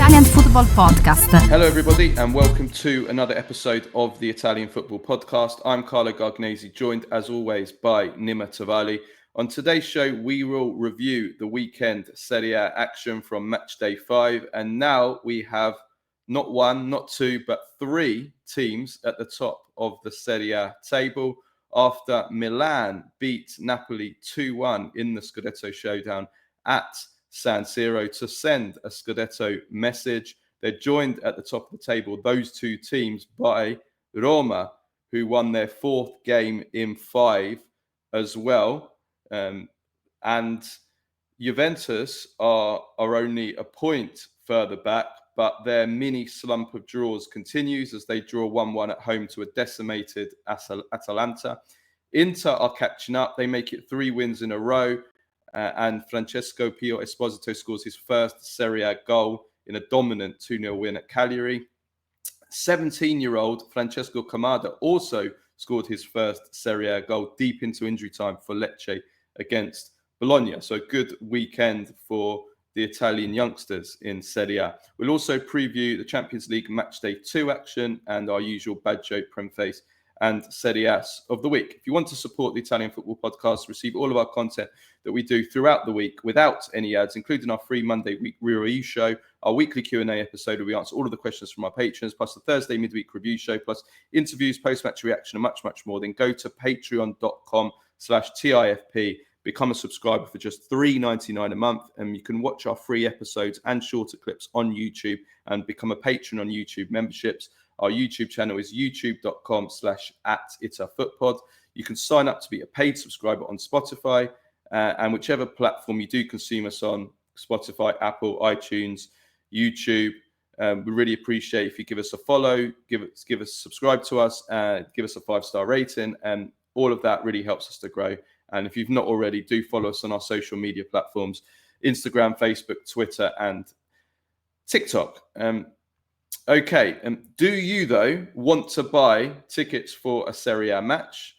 Italian Football Podcast. Hello everybody and welcome to another episode of the Italian Football Podcast. I'm Carlo Gargnesi, joined as always by Nima Tavali. On today's show, we will review the weekend Serie A action from match day 5. And now we have not one, not two, but three teams at the top of the Serie A table after Milan beat Napoli 2-1 in the Scudetto showdown at San Siro to send a Scudetto message. They're joined at the top of the table, those two teams, by Roma, who won their fourth game in 5 as well. And Juventus are only a point further back, but their mini slump of draws continues as they draw 1-1 at home to a decimated Atalanta. Inter are catching up. They make it 3 wins in a row. And Francesco Pio Esposito scores his first Serie A goal in a dominant 2-0 win at Cagliari. 17-year-old Francesco Camarda also scored his first Serie A goal deep into injury time for Lecce against Bologna. So a good weekend for the Italian youngsters in Serie A. We'll also preview the Champions League Matchday 2 action and our usual Baggio, Premface and Serie ASS of the week. If you want to support the Italian Football Podcast, receive all of our content that we do throughout the week without any ads, including our free Monday week review show, our weekly Q&A episode where we answer all of the questions from our patrons, plus the Thursday midweek review show, plus interviews, post-match reaction, and much, much more, then go to patreon.com/TIFP. Become a subscriber for just $3.99 a month, and you can watch our free episodes and shorter clips on YouTube and become a patron on YouTube memberships. Our YouTube channel is youtube.com/@itafootpod. You can sign up to be a paid subscriber on Spotify and whichever platform you do consume us on, Spotify, Apple, iTunes, YouTube. We really appreciate if you give us a follow, subscribe to us, give us a 5-star rating, and all of that really helps us to grow. And if you've not already, do follow us on our social media platforms, Instagram, Facebook, Twitter, and TikTok. Okay, do you, though, want to buy tickets for a Serie A match,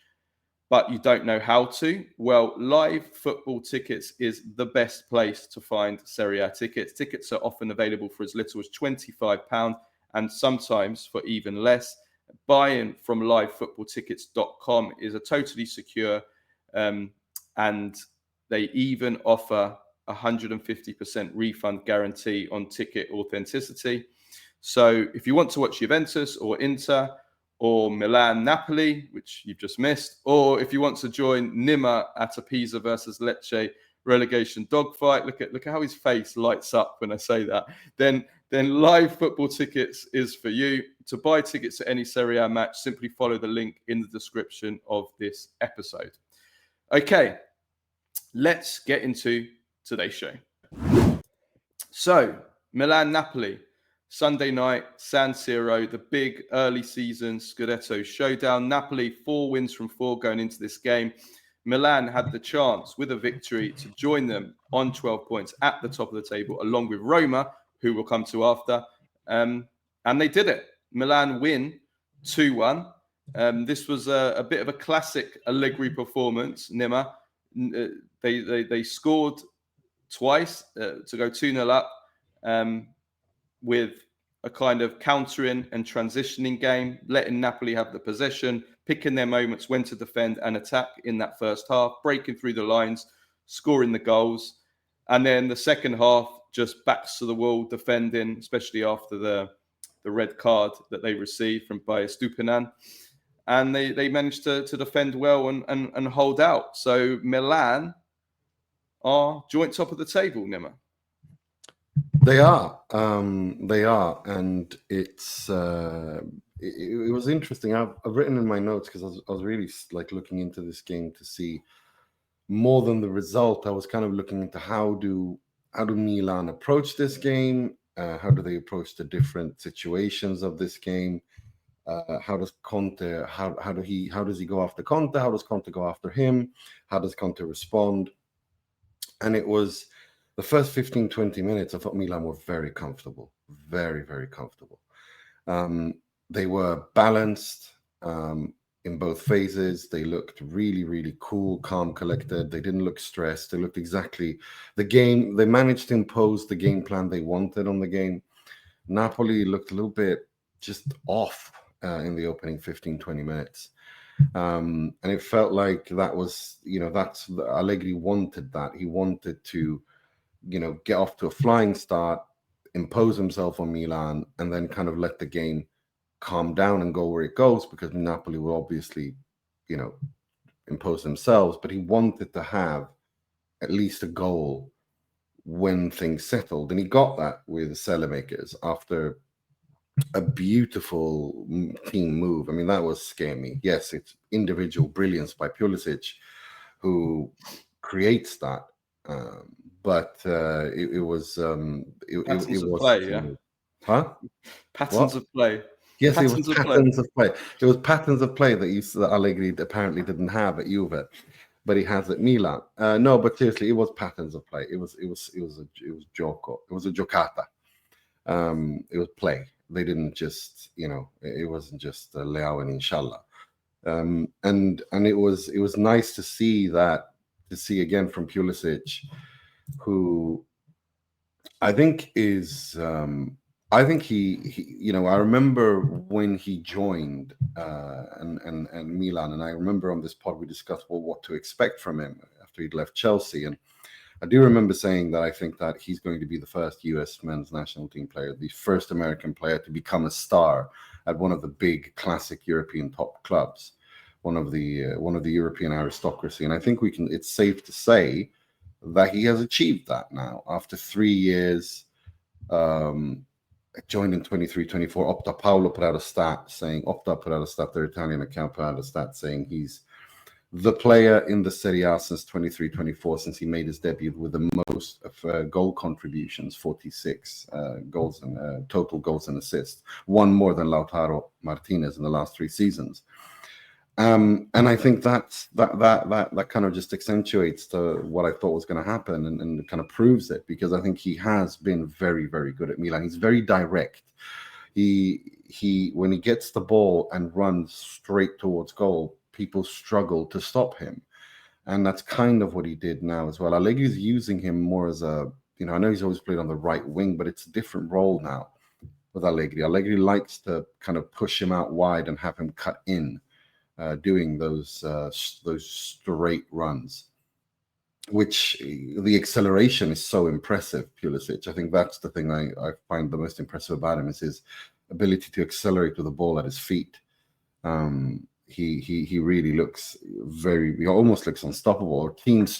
but you don't know how to? Well, Live Football Tickets is the best place to find Serie A tickets. Tickets are often available for as little as £25 and sometimes for even less. Buying from livefootballtickets.com is a totally secure and they even offer 150% refund guarantee on ticket authenticity. So if you want to watch Juventus or Inter or Milan Napoli, which you've just missed, or if you want to join Nima at a Pisa versus Lecce relegation dogfight, look at how his face lights up when I say that, then Live Football Tickets is for you. To buy tickets to any Serie A match, simply follow the link in the description of this episode. Okay, let's get into today's show. So, Milan-Napoli, Sunday night, San Siro, the big early season Scudetto showdown. Napoli, 4 wins from 4 going into this game. Milan had the chance with a victory to join them on 12 points at the top of the table, along with Roma, who we'll come to after. And they did it. Milan win 2-1. This was a bit of a classic Allegri performance, Nima. They scored twice to go 2-0 up with a kind of countering and transitioning game, letting Napoli have the possession, picking their moments when to defend and attack in that first half, breaking through the lines, scoring the goals. And then the second half, just backs to the wall, defending, especially after the red card that they received from Bayer Stupinan. And they managed to defend well and hold out. So Milan are joint top of the table, Nima. They are, and it's it was interesting. I've written in my notes because I was really like looking into this game to see more than the result. I was kind of looking into how do Milan approach this game, how do they approach the different situations of this game. How does Conte? How does he go after Conte? How does Conte go after him? How does Conte respond? And it was the first 15-20 minutes. I thought Milan were very comfortable, very, very comfortable. They were balanced in both phases. They looked really, really cool, calm, collected. They didn't look stressed. They looked exactly the game. They managed to impose the game plan they wanted on the game. Napoli looked a little bit just off in the opening 15-20 minutes. And it felt like that was, that's Allegri wanted that. He wanted to, get off to a flying start, impose himself on Milan, and then kind of let the game calm down and go where it goes, because Napoli will obviously, impose themselves. But he wanted to have at least a goal when things settled. And he got that with Selemakers after a beautiful team move. I mean, that was scary. Yes, it's individual brilliance by Pulisic, who creates that. But it was Patterns of play, yeah. Huh? Patterns of play. Yes, it was patterns of play. It was patterns of play that Allegri apparently didn't have at Juve, but he has at Milan. No, but seriously, it was patterns of play. It was gioco. It was a giocata. It was play. They didn't just, it wasn't just Leao and Inshallah. And it was nice to see again from Pulisic, who I think is, I think he I remember when he joined and Milan, and I remember on this pod we discussed what to expect from him after he'd left Chelsea, and I do remember saying that I think that he's going to be the first U.S. men's national team player, the first American player to become a star at one of the big classic European top clubs, one of the European aristocracy. And I think it's safe to say that he has achieved that now after 3 years. Joined in 23-24. Opta put out a stat, their Italian account put out a stat saying he's the player in the Serie A since 23-24, since he made his debut with the most of goal contributions, 46 goals and total goals and assists, one more than Lautaro Martinez in the last 3 seasons. And I think that kind of just accentuates what I thought was going to happen, and kind of proves it, because I think he has been very, very good at Milan. He's very direct. He when he gets the ball and runs straight towards goal, people struggle to stop him. And that's kind of what he did now as well. Allegri is using him more as a, I know he's always played on the right wing, but it's a different role now with Allegri. Allegri likes to kind of push him out wide and have him cut in. Doing those straight runs, which the acceleration is so impressive. Pulisic, I think that's the thing I find the most impressive about him, is his ability to accelerate with the ball at his feet. He really looks he almost looks unstoppable. Players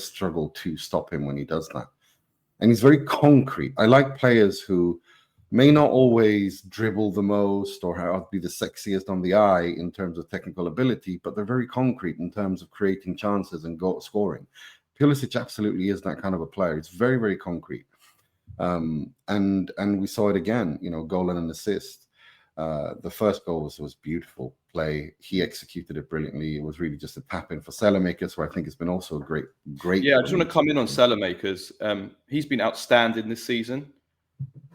struggle to stop him when he does that, and he's very concrete. I like players who may not always dribble the most or be the sexiest on the eye in terms of technical ability, but they're very concrete in terms of creating chances and goal scoring. Pulisic absolutely is that kind of a player. It's very, very concrete. And we saw it again, goal and an assist. The first goal was beautiful play. He executed it brilliantly. It was really just a tap in for Selemakers, where I think it's been also a great. Yeah, I just want to come in on Selemakers. He's been outstanding this season.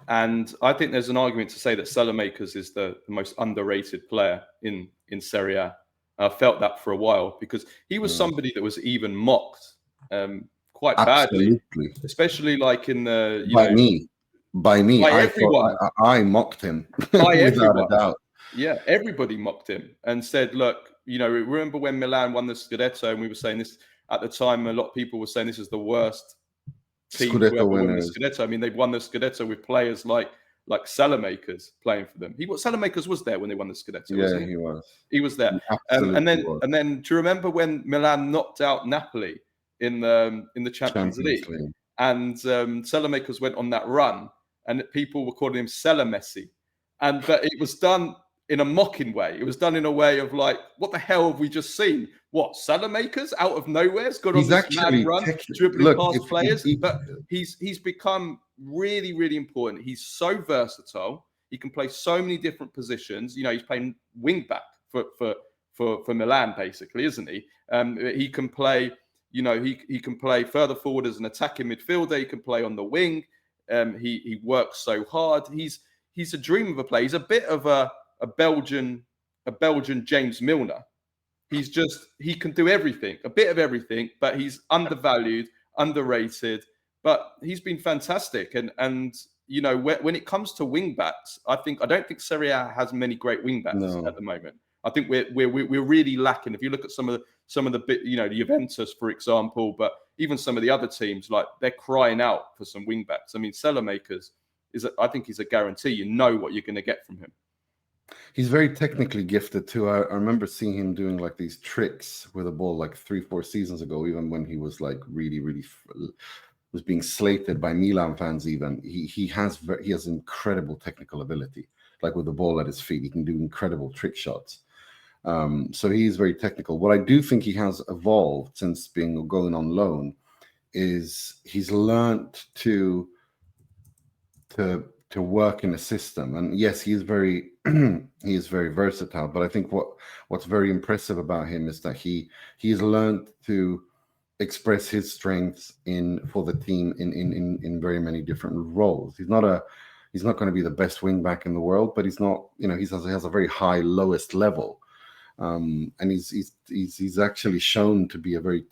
And I think there's an argument to say that Selemakers is the most underrated player in Serie A. I felt that for a while, because he was somebody that was even mocked quite badly, especially like in the by everyone. I mocked him without a doubt. Yeah, everybody mocked him and said, "Look, remember when Milan won the Scudetto, and we were saying this at the time. A lot of people were saying this is the worst team to ever win the Scudetto. I mean, they've won the Scudetto with players like Selemakers playing for them. Selemakers was there when they won the Scudetto. Yeah, he was. He was there. And then, do you remember when Milan knocked out Napoli in the Champions League? And Selemakers went on that run, and people were calling him Selemessi, but it was done in a mocking way. It was done in a way of like, what the hell have we just seen? What, Selemakers out of nowhere has got on this mad run, dribbling past players? But he's become really, really important. He's so versatile. He can play so many different positions. He's playing wing back for Milan, basically, isn't he? He can play. He can play further forward as an attacking midfielder. He can play on the wing. He works so hard. He's a dream of a player. He's a bit of a Belgian James Milner. He can do everything, a bit of everything, but he's undervalued, underrated. But he's been fantastic, and you know, when it comes to wing backs, I don't think Serie A has many great wing backs at the moment. I think we're really lacking. If you look at some of the you know, the Juventus, for example, but even some of the other teams, like they're crying out for some wing backs. I mean, Selemakers I think he's a guarantee. You know what you're going to get from him. He's very technically gifted too. I remember seeing him doing like these tricks with a ball like 3-4 seasons ago, even when he was like really was being slated by Milan fans. Even he has incredible technical ability. Like with the ball at his feet, he can do incredible trick shots. So he's very technical. What I do think he has evolved since going on loan is he's learned to work in a system. And yes, he is very versatile. But I think what's very impressive about him is that he's learned to express his strengths for the team in very many different roles. He's not going to be the best wing back in the world, but he's not, you know, he has a very high lowest level. And he's actually shown to be a very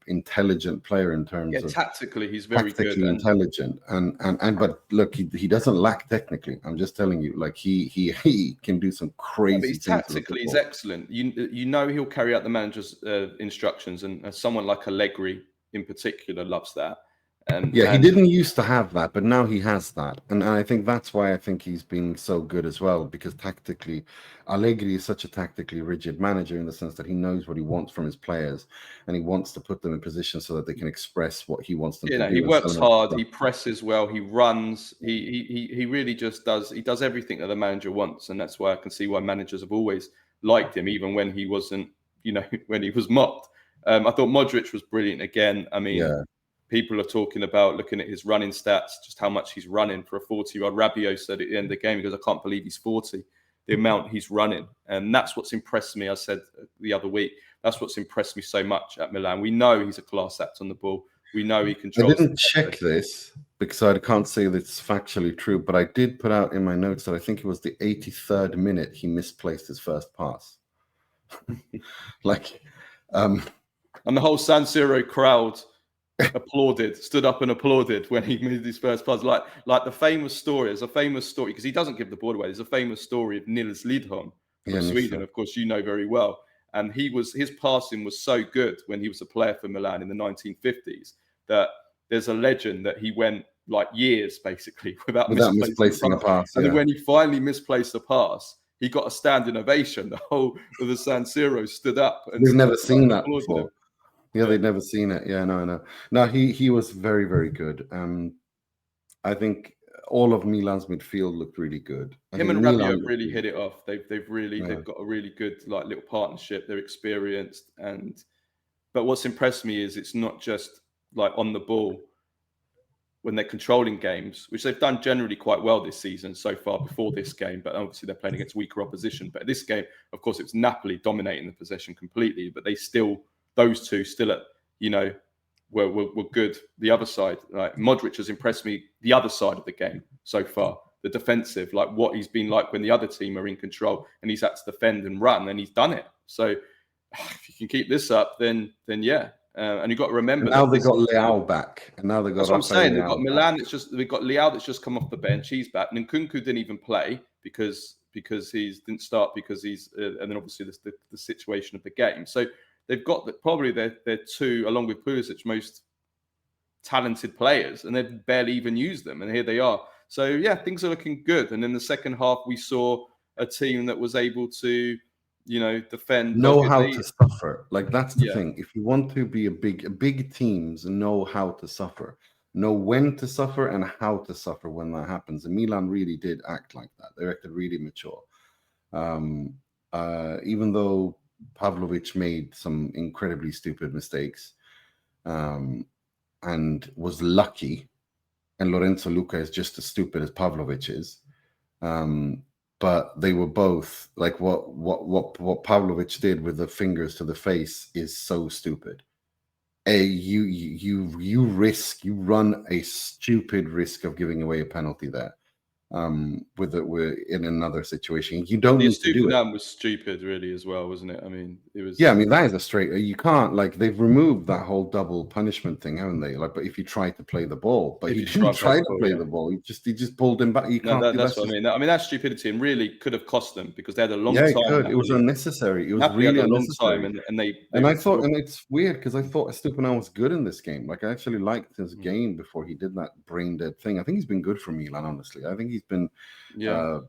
intelligent player in terms of tactically. He's very good, intelligent, and but look, he doesn't lack technically. I'm just telling you, like he can do some crazy things. Tactically, he's excellent. You know he'll carry out the manager's instructions, and someone like Allegri in particular loves that. He didn't used to have that, but now he has that, and I think that's why I think he's been so good as well, because tactically, Allegri is such a tactically rigid manager in the sense that he knows what he wants from his players, and he wants to put them in position so that they can express what he wants them to do. He works hard, he presses well, he runs, he really just does. He does everything that the manager wants, and that's why I can see why managers have always liked him, even when he wasn't, you know, when he was mocked. I thought Modric was brilliant again. I mean. Yeah. People are talking about looking at his running stats, just how much he's running for a 40-year-old. Rabiot said at the end of the game, he goes, I can't believe he's 40, the amount he's running. And that's what's impressed me. I said the other week, that's what's impressed me so much at Milan. We know he's a class act on the ball. We know he controls. I didn't check this because I can't say that it's factually true, but I did put out in my notes that I think it was the 83rd minute he misplaced his first pass. And the whole San Siro crowd stood up and applauded when he made his first pass. Like the famous story, because he doesn't give the ball away. There's a famous story of Nils Lidholm from Sweden, of course, you know very well. And his passing was so good when he was a player for Milan in the 1950s that there's a legend that he went like years basically without misplacing a pass. And then when he finally misplaced a pass, he got a standing ovation. The whole of the San Siro stood up. And we've never seen that before. Yeah, they'd never seen it. Yeah, no. He was very, very good. I think all of Milan's midfield looked really good. Him and Rabiot really hit it off. They've got a really good like little partnership. They're experienced, but what's impressed me is it's not just like on the ball when they're controlling games, which they've done generally quite well this season so far before this game. But obviously they're playing against weaker opposition. But this game, of course, it's Napoli dominating the possession completely, but those two still at, you know, were good. The other side, like Modric has impressed me, the other side of the game so far, the defensive, like what he's been like when the other team are in control and he's had to defend and run, and he's done it. So if you can keep this up, then yeah. And you've got to remember. And now they got Leao back. And now they got. That's what I'm saying. They've got Milan. They've got Leao that's just come off the bench. He's back. And Nkunku didn't even play because he didn't start because he's and then obviously the situation of the game. So they've got probably their two, along with Pulisic, most talented players, and they've barely even used them. And here they are. So yeah, things are looking good. And in the second half, we saw a team that was able to, you know, defend. Know how to suffer. Like that's the thing. If you want to be big teams know how to suffer, know when to suffer and how to suffer when that happens. And Milan really did act like that. They acted really mature. Even though Pavlovic made some incredibly stupid mistakes, and was lucky, and Lorenzo Luca is just as stupid as Pavlovic is. But they were both like what Pavlovic did with the fingers to the face is so stupid. You run a stupid risk of giving away a penalty there. we're in another situation. You don't The need to do it. Estupiñán was stupid, really, as well, wasn't it? I mean, it was. Yeah, I mean, that is a straight. You can't, like, they've removed that whole double punishment thing, haven't they? Like, but if you try to play the ball, but he didn't try to play the ball. He just pulled him back. You can't do that's what I mean. I mean, that's stupidity, and really could have cost them because they had a long time. Yeah, it could. It was unnecessary. It was Napoli really had a long unnecessary. time, and they and I thought, and it's weird because I thought Estupiñán was good in this game. Like, I actually liked his game before he did that brain dead thing. I think he's been good for Milan, honestly. I think he's been. Yeah.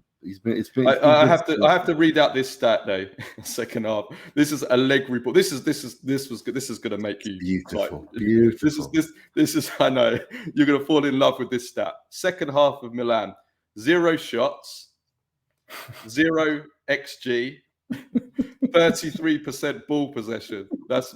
I have to read out this stat though. Second half. This is Allegri report. This is going to make you beautiful. This is. I know you're going to fall in love with this stat. Second half of Milan, 0 shots, 0 xG, 33% ball possession. That's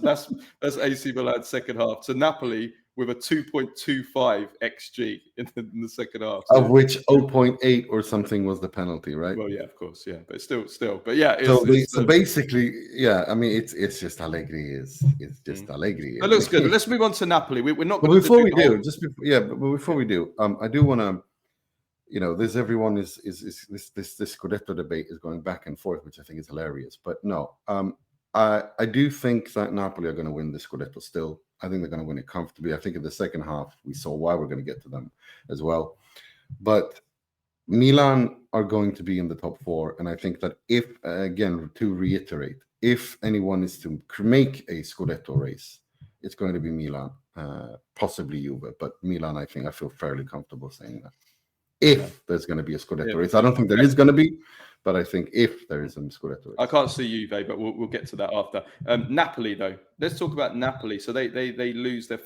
AC Milan second half. To Napoli with a 2.25 xG in the second half, of which 0.8 or something was the penalty, right? Well, yeah, of course, yeah, but still, but yeah. So basically, yeah, I mean, it's just Allegri it's just Allegri. It looks good. Let's move on to Napoli. We're not. But before we do, before we do, I do want to. This everyone is this Scudetto debate is going back and forth, which I think is hilarious. But no, I do think that Napoli are going to win the Scudetto still. I think they're going to win it comfortably. I think in the second half, we saw why we're going to get to them as well. But Milan are going to be in the top 4. And I think that if, again, to reiterate, if anyone is to make a Scudetto race, it's going to be Milan, possibly Juve. But Milan, I feel fairly comfortable saying that. If there's going to be a Scudetto race. I don't think there is going to be, but I think if there is a Scudetto race. I can't see Juve, but we'll get to that after. Napoli, though. Let's talk about Napoli. So they lose their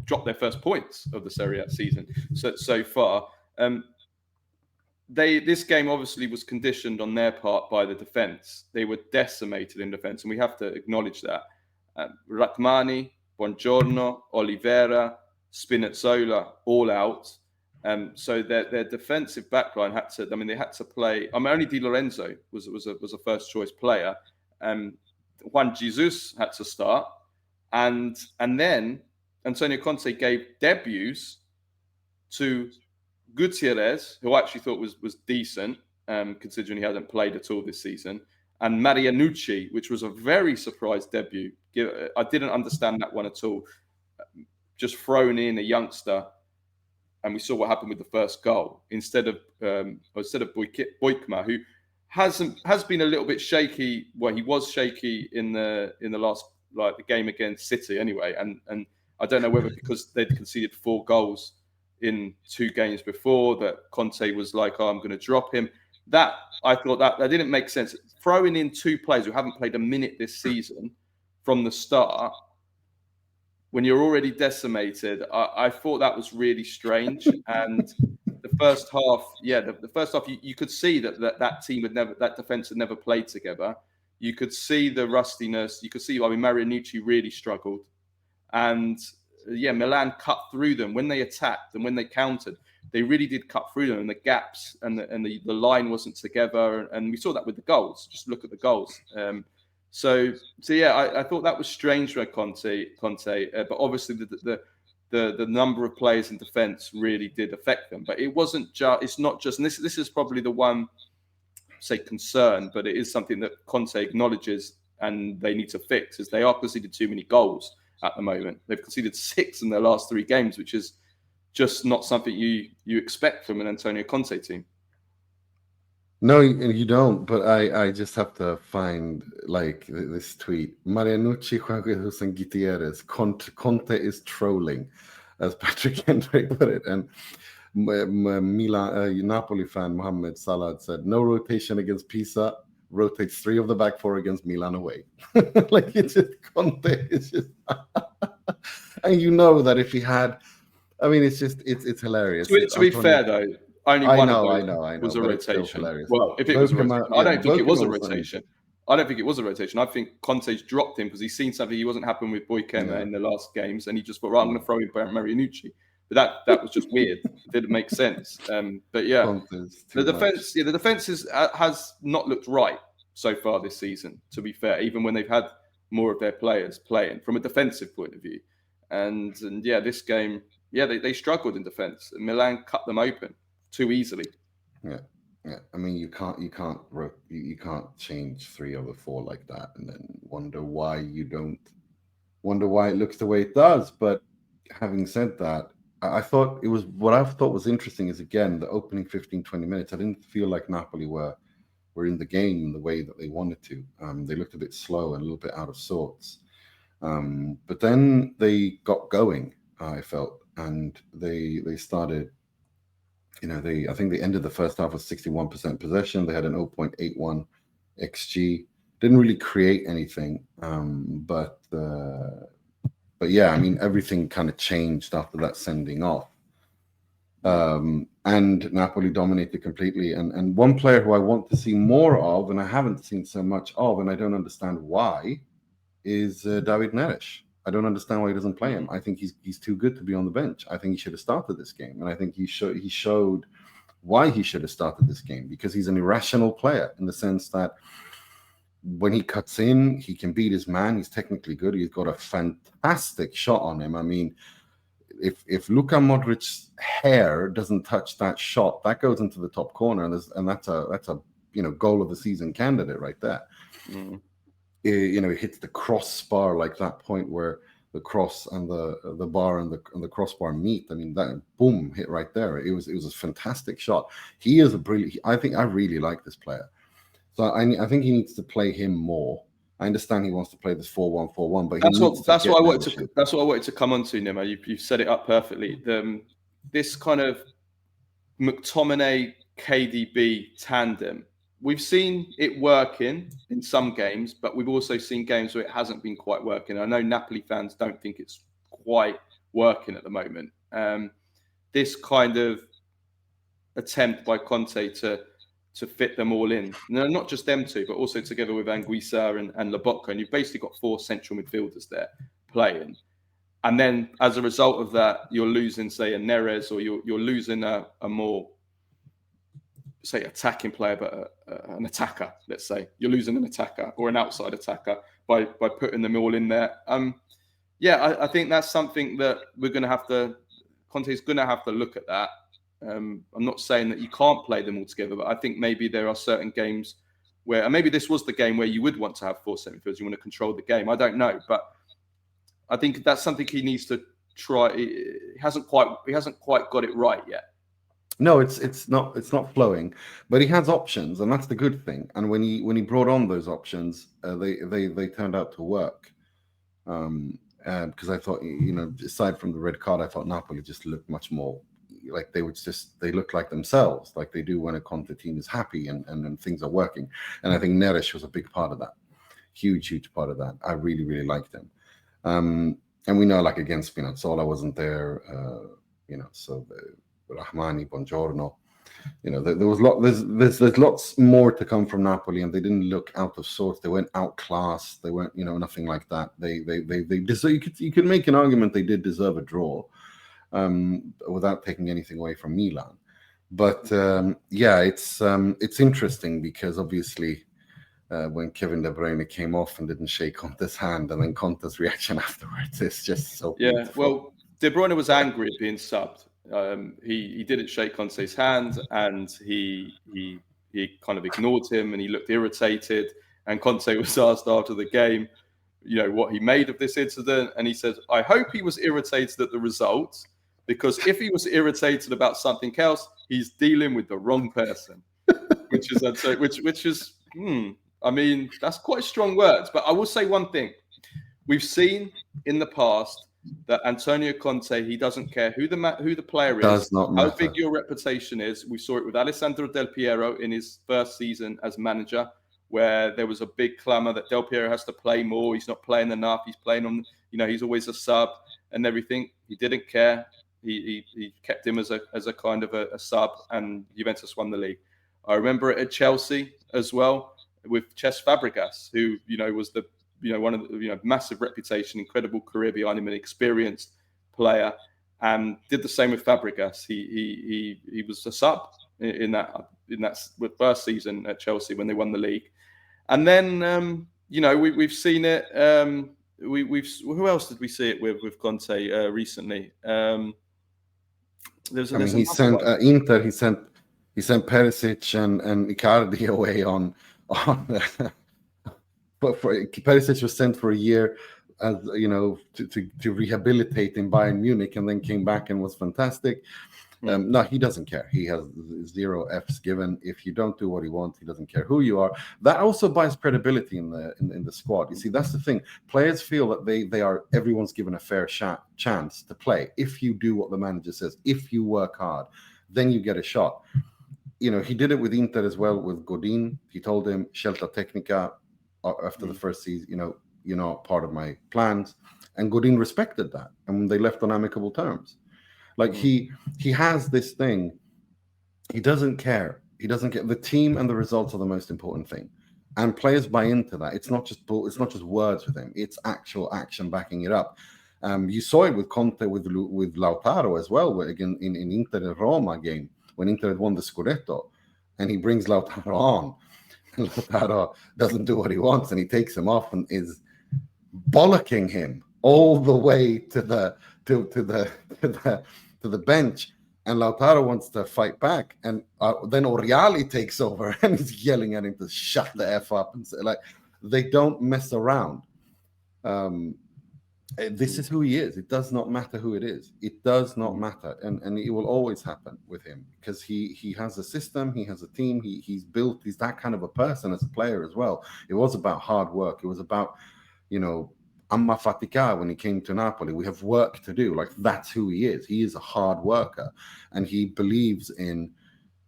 drop their first points of the Serie A season so far. This game obviously was conditioned on their part by the defence. They were decimated in defence, and we have to acknowledge that. Rachmani, Buongiorno, Oliveira, Spinazzola, all out. So their defensive backline had to play. Only Di Lorenzo was a first choice player. Juan Jesus had to start, and then Antonio Conte gave debuts to Gutierrez, who I actually thought was decent, considering he hadn't played at all this season, and Marianucci, which was a very surprise debut. I didn't understand that one at all. Just thrown in a youngster. And we saw what happened with the first goal. Instead of Boykma, who has been a little bit shaky. Well, he was shaky in the last the game against City anyway. And I don't know whether because they'd conceded 4 goals in 2 games before that Conte was like, I'm going to drop him. That I thought that didn't make sense. Throwing in 2 players who haven't played a minute this season from the start. When you're already decimated, I thought that was really strange. And the first half, the first half, you could see that team that defense had never played together. You could see the rustiness. You could see, Marianucci really struggled. And Milan cut through them when they attacked and when they countered. They really did cut through them, and the gaps and the line wasn't together. And we saw that with the goals. Just look at the goals. So I thought that was strange for Conte, but obviously the number of players in defence really did affect them. But it wasn't just. It's not just. And this is probably the one, say, concern, but it is something that Conte acknowledges and they need to fix. Is they are conceding too many goals at the moment. They've conceded 6 in their last 3 games, which is just not something you expect from an Antonio Conte team. No, you don't. But I just have to find this tweet. Marianucci, Juan Jesus, and Gutierrez. Conte is trolling, as Patrick Hendrick put it. And Milan, Napoli fan Mohamed Salah said, no rotation against Pisa. Rotates 3 of the back 4 against Milan away. It's just Conte. It's just, and that if he had, it's hilarious. To be fair though. Only one of those was a rotation. Well, if it was a rotation, I don't think it was a rotation. I don't think it was a rotation. I think Conte's dropped him because he's seen something he wasn't happen with Boykma in the last games, and he just thought, I'm going to throw in Marianucci. But that was just weird. It didn't make sense. But the defense has not looked right so far this season. To be fair, even when they've had more of their players playing from a defensive point of view, and this game, they struggled in defense. Milan cut them open too easily. Yeah. I mean, you can't change 3 of the 4 like that, and then wonder why it looks the way it does. But having said that, I thought what I thought was interesting is, again, the opening 15-20 minutes. I didn't feel like Napoli were in the game in the way that they wanted to. They looked a bit slow and a little bit out of sorts. But then they got going, I felt, and they started. I think they ended the first half with 61% possession. They had an 0.81 xG. Didn't really create anything, but yeah, I mean, everything kind of changed after that sending off. And Napoli dominated completely. And one player who I want to see more of, and I haven't seen so much of, and I don't understand why, is David Neres. I don't understand why he doesn't play him. I think he's too good to be on the bench. I think he should have started this game, and I think he showed why he should have started this game, because he's an irrational player in the sense that when he cuts in, he can beat his man. He's technically good. He's got a fantastic shot on him. I mean, if Luka Modric's hair doesn't touch that shot, that goes into the top corner, and that's a goal of the season candidate right there. It hits the crossbar, like that point where the cross and the bar and the crossbar meet. I mean, that boom hit right there. It was a fantastic shot. He is a brilliant. I really like this player. So I think he needs to play him more. I understand he wants to play this 4-1-4-1, but that's what I wanted to come on to, Nima. You've set it up perfectly. This kind of McTominay KDB tandem. We've seen it working in some games, but we've also seen games where it hasn't been quite working. I know Napoli fans don't think it's quite working at the moment. This kind of attempt by Conte to fit them all in, no, not just them two, but also together with Anguissa and Lobotka, and you've basically got 4 central midfielders there playing. And then as a result of that, you're losing, say, a Neres, or you're losing a more, say, attacking player, but an attacker, let's say. You're losing an attacker or an outside attacker by putting them all in there. I think that's something that Conte's going to have to look at that. I'm not saying that you can't play them all together, but I think maybe there are certain games where, and maybe this was the game where you would want to have 4 centre midfielders. You want to control the game. I don't know, but I think that's something he needs to try. He hasn't quite got it right yet. No, it's not flowing, but he has options, and that's the good thing. And when he brought on those options, they turned out to work. Because I thought, aside from the red card, I thought Napoli just looked much more like they look like themselves, like they do when a Conte team is happy and things are working. And I think Neres was a big part of that, huge part of that. I really, really liked him. And we know, like, against Spinazzola wasn't there, so Rahmani, Buongiorno, there was there's lots more to come from Napoli, and they didn't look out of sorts. They weren't outclassed. They weren't, nothing like that. They deserve, you could make an argument they did deserve a draw, without taking anything away from Milan. But it's interesting because obviously when Kevin De Bruyne came off and didn't shake Conte's hand, and then Conte's reaction afterwards is just so beautiful. Well, De Bruyne was angry at being subbed. He didn't shake Conte's hand, and he kind of ignored him, and he looked irritated. And Conte was asked after the game, what he made of this incident, and he said, "I hope he was irritated at the result, because if he was irritated about something else, he's dealing with the wrong person." which is I mean, that's quite strong words. But I will say one thing: we've seen in the past that Antonio Conte, he doesn't care who the player is, how big your reputation is. We saw it with Alessandro Del Piero in his first season as manager, where there was a big clamour that Del Piero has to play more. He's not playing enough. He's playing on, he's always a sub and everything. He didn't care. He kept him as a kind of a sub, and Juventus won the league. I remember it at Chelsea as well with Cesc Fabregas, who was the one of the massive reputation, incredible career behind him, an experienced player, and did the same with Fabregas. He was a sub in that first season at Chelsea when they won the league, and then we've seen it. Who else did we see it with Conte recently? He sent Inter. He sent He sent Perisic and Icardi away on but Perisic was sent for a year, as to rehabilitate in Bayern Munich, and then came back and was fantastic. No, he doesn't care. He has 0 Fs given. If you don't do what he wants, he doesn't care who you are. That also buys credibility in the squad. You see, that's the thing. Players feel that everyone's given a fair chance to play. If you do what the manager says, if you work hard, then you get a shot. He did it with Inter as well with Godin. He told him, Scelta Tecnica, after the first season, you're not part of my plans. And Godin respected that. And they left on amicable terms. Like he has this thing. He doesn't care. He doesn't care. The team and the results are the most important thing, and players buy into that. It's not just words with him. It's actual action backing it up. You saw it with Conte with Lautaro as well. Again in Inter Roma game when Inter had won the Scudetto, and he brings Lautaro on, and Lautaro doesn't do what he wants, and he takes him off and is bollocking him all the way to the bench, and Lautaro wants to fight back, and then Oriali takes over and he's yelling at him to shut the F up, and say, they don't mess around. This is who he is. It does not matter who it is. It does not matter, and it will always happen with him because he has a system, he has a team, he's that kind of a person as a player as well. It was about hard work. It was about Amma fatica when he came to Napoli. We have work to do. That's who he is. He is a hard worker, and he believes in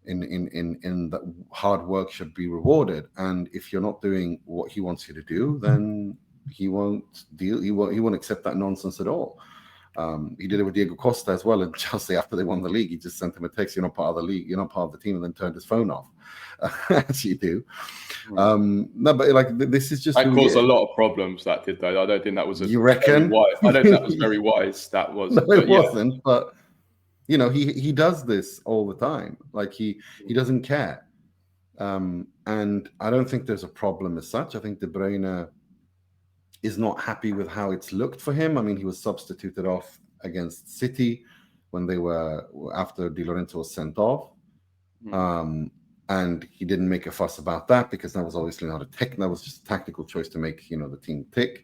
that hard work should be rewarded. And if you're not doing what he wants you to do, then he won't deal. He won't accept that nonsense at all. He did it with Diego Costa as well. And Chelsea, after they won the league, he just sent him a text: "You're not part of the league. You're not part of the team," and then turned his phone off. As you do. No, but this is just that caused a lot of problems. That did, though. I don't think that was. You reckon? I don't think that was very wise. That was. No, it wasn't. But he does this all the time. He doesn't care. And I don't think there's a problem as such. I think De Bruyne is not happy with how it's looked for him. I mean, he was substituted off against City when they were after Di Lorenzo was sent off. And he didn't make a fuss about that because that was obviously not that was just a tactical choice to make, the team tick.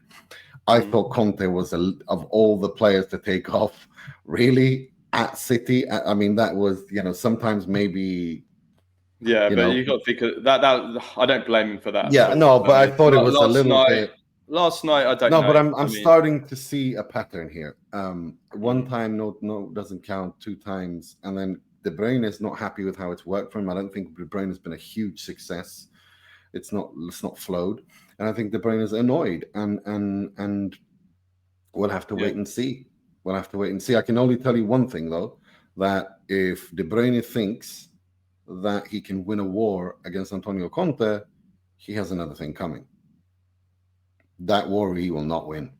I thought Conte was, of all the players to take off, really, at City. I mean, that was, sometimes maybe... Yeah, but you got to think of that. I don't blame him for that. Yeah, no, but I thought it was a little bit... Last night, I don't know. No, but I'm starting to see a pattern here. One time, no, doesn't count. 2 times, and then De Bruyne is not happy with how it's worked for him. I don't think De Bruyne has been a huge success. It's not flowed, and I think De Bruyne is annoyed, and we'll have to wait and see. We'll have to wait and see. I can only tell you one thing though, that if De Bruyne thinks that he can win a war against Antonio Conte, he has another thing coming. That war he will not win.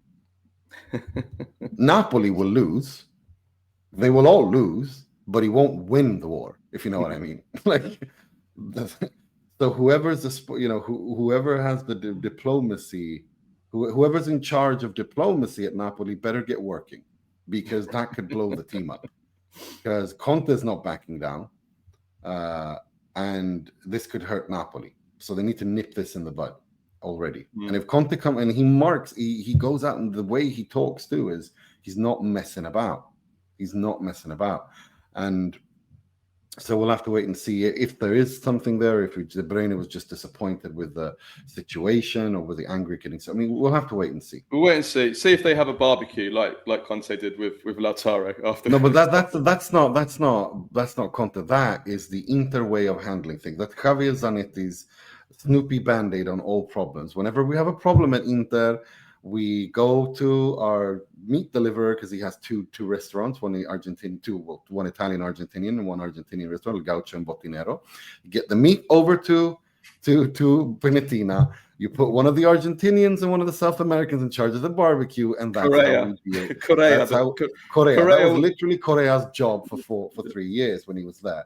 Napoli will lose. They will all lose, but he won't win the war, if you know what I mean. So whoever's whoever has the diplomacy, whoever's in charge of diplomacy at Napoli better get working, because that could blow the team up. Because Conte's not backing down, and this could hurt Napoli. So they need to nip this in the bud already. And if Conte comes and he goes out, and the way he talks too is he's not messing about. He's not messing about. And so we'll have to wait and see if there is something there, if De Bruyne was just disappointed with the situation or with the angry kidding. So, I mean, we'll have to wait and see. We'll wait and see. See if they have a barbecue like Conte did with Lautaro after. No, but that's not Conte. That is the Inter way of handling things. That's Javier Zanetti's Snoopy Band-Aid on all problems. Whenever we have a problem at Inter, we go to our meat deliverer, because he has two restaurants, one Italian Argentinian and one Argentinian restaurant, Gaucho and Bottinero. You get the meat over to Benetina. You put one of the Argentinians and one of the South Americans in charge of the barbecue, and that's Correa. how we deal. Correa. That was literally Correa's job for 3 years when he was there,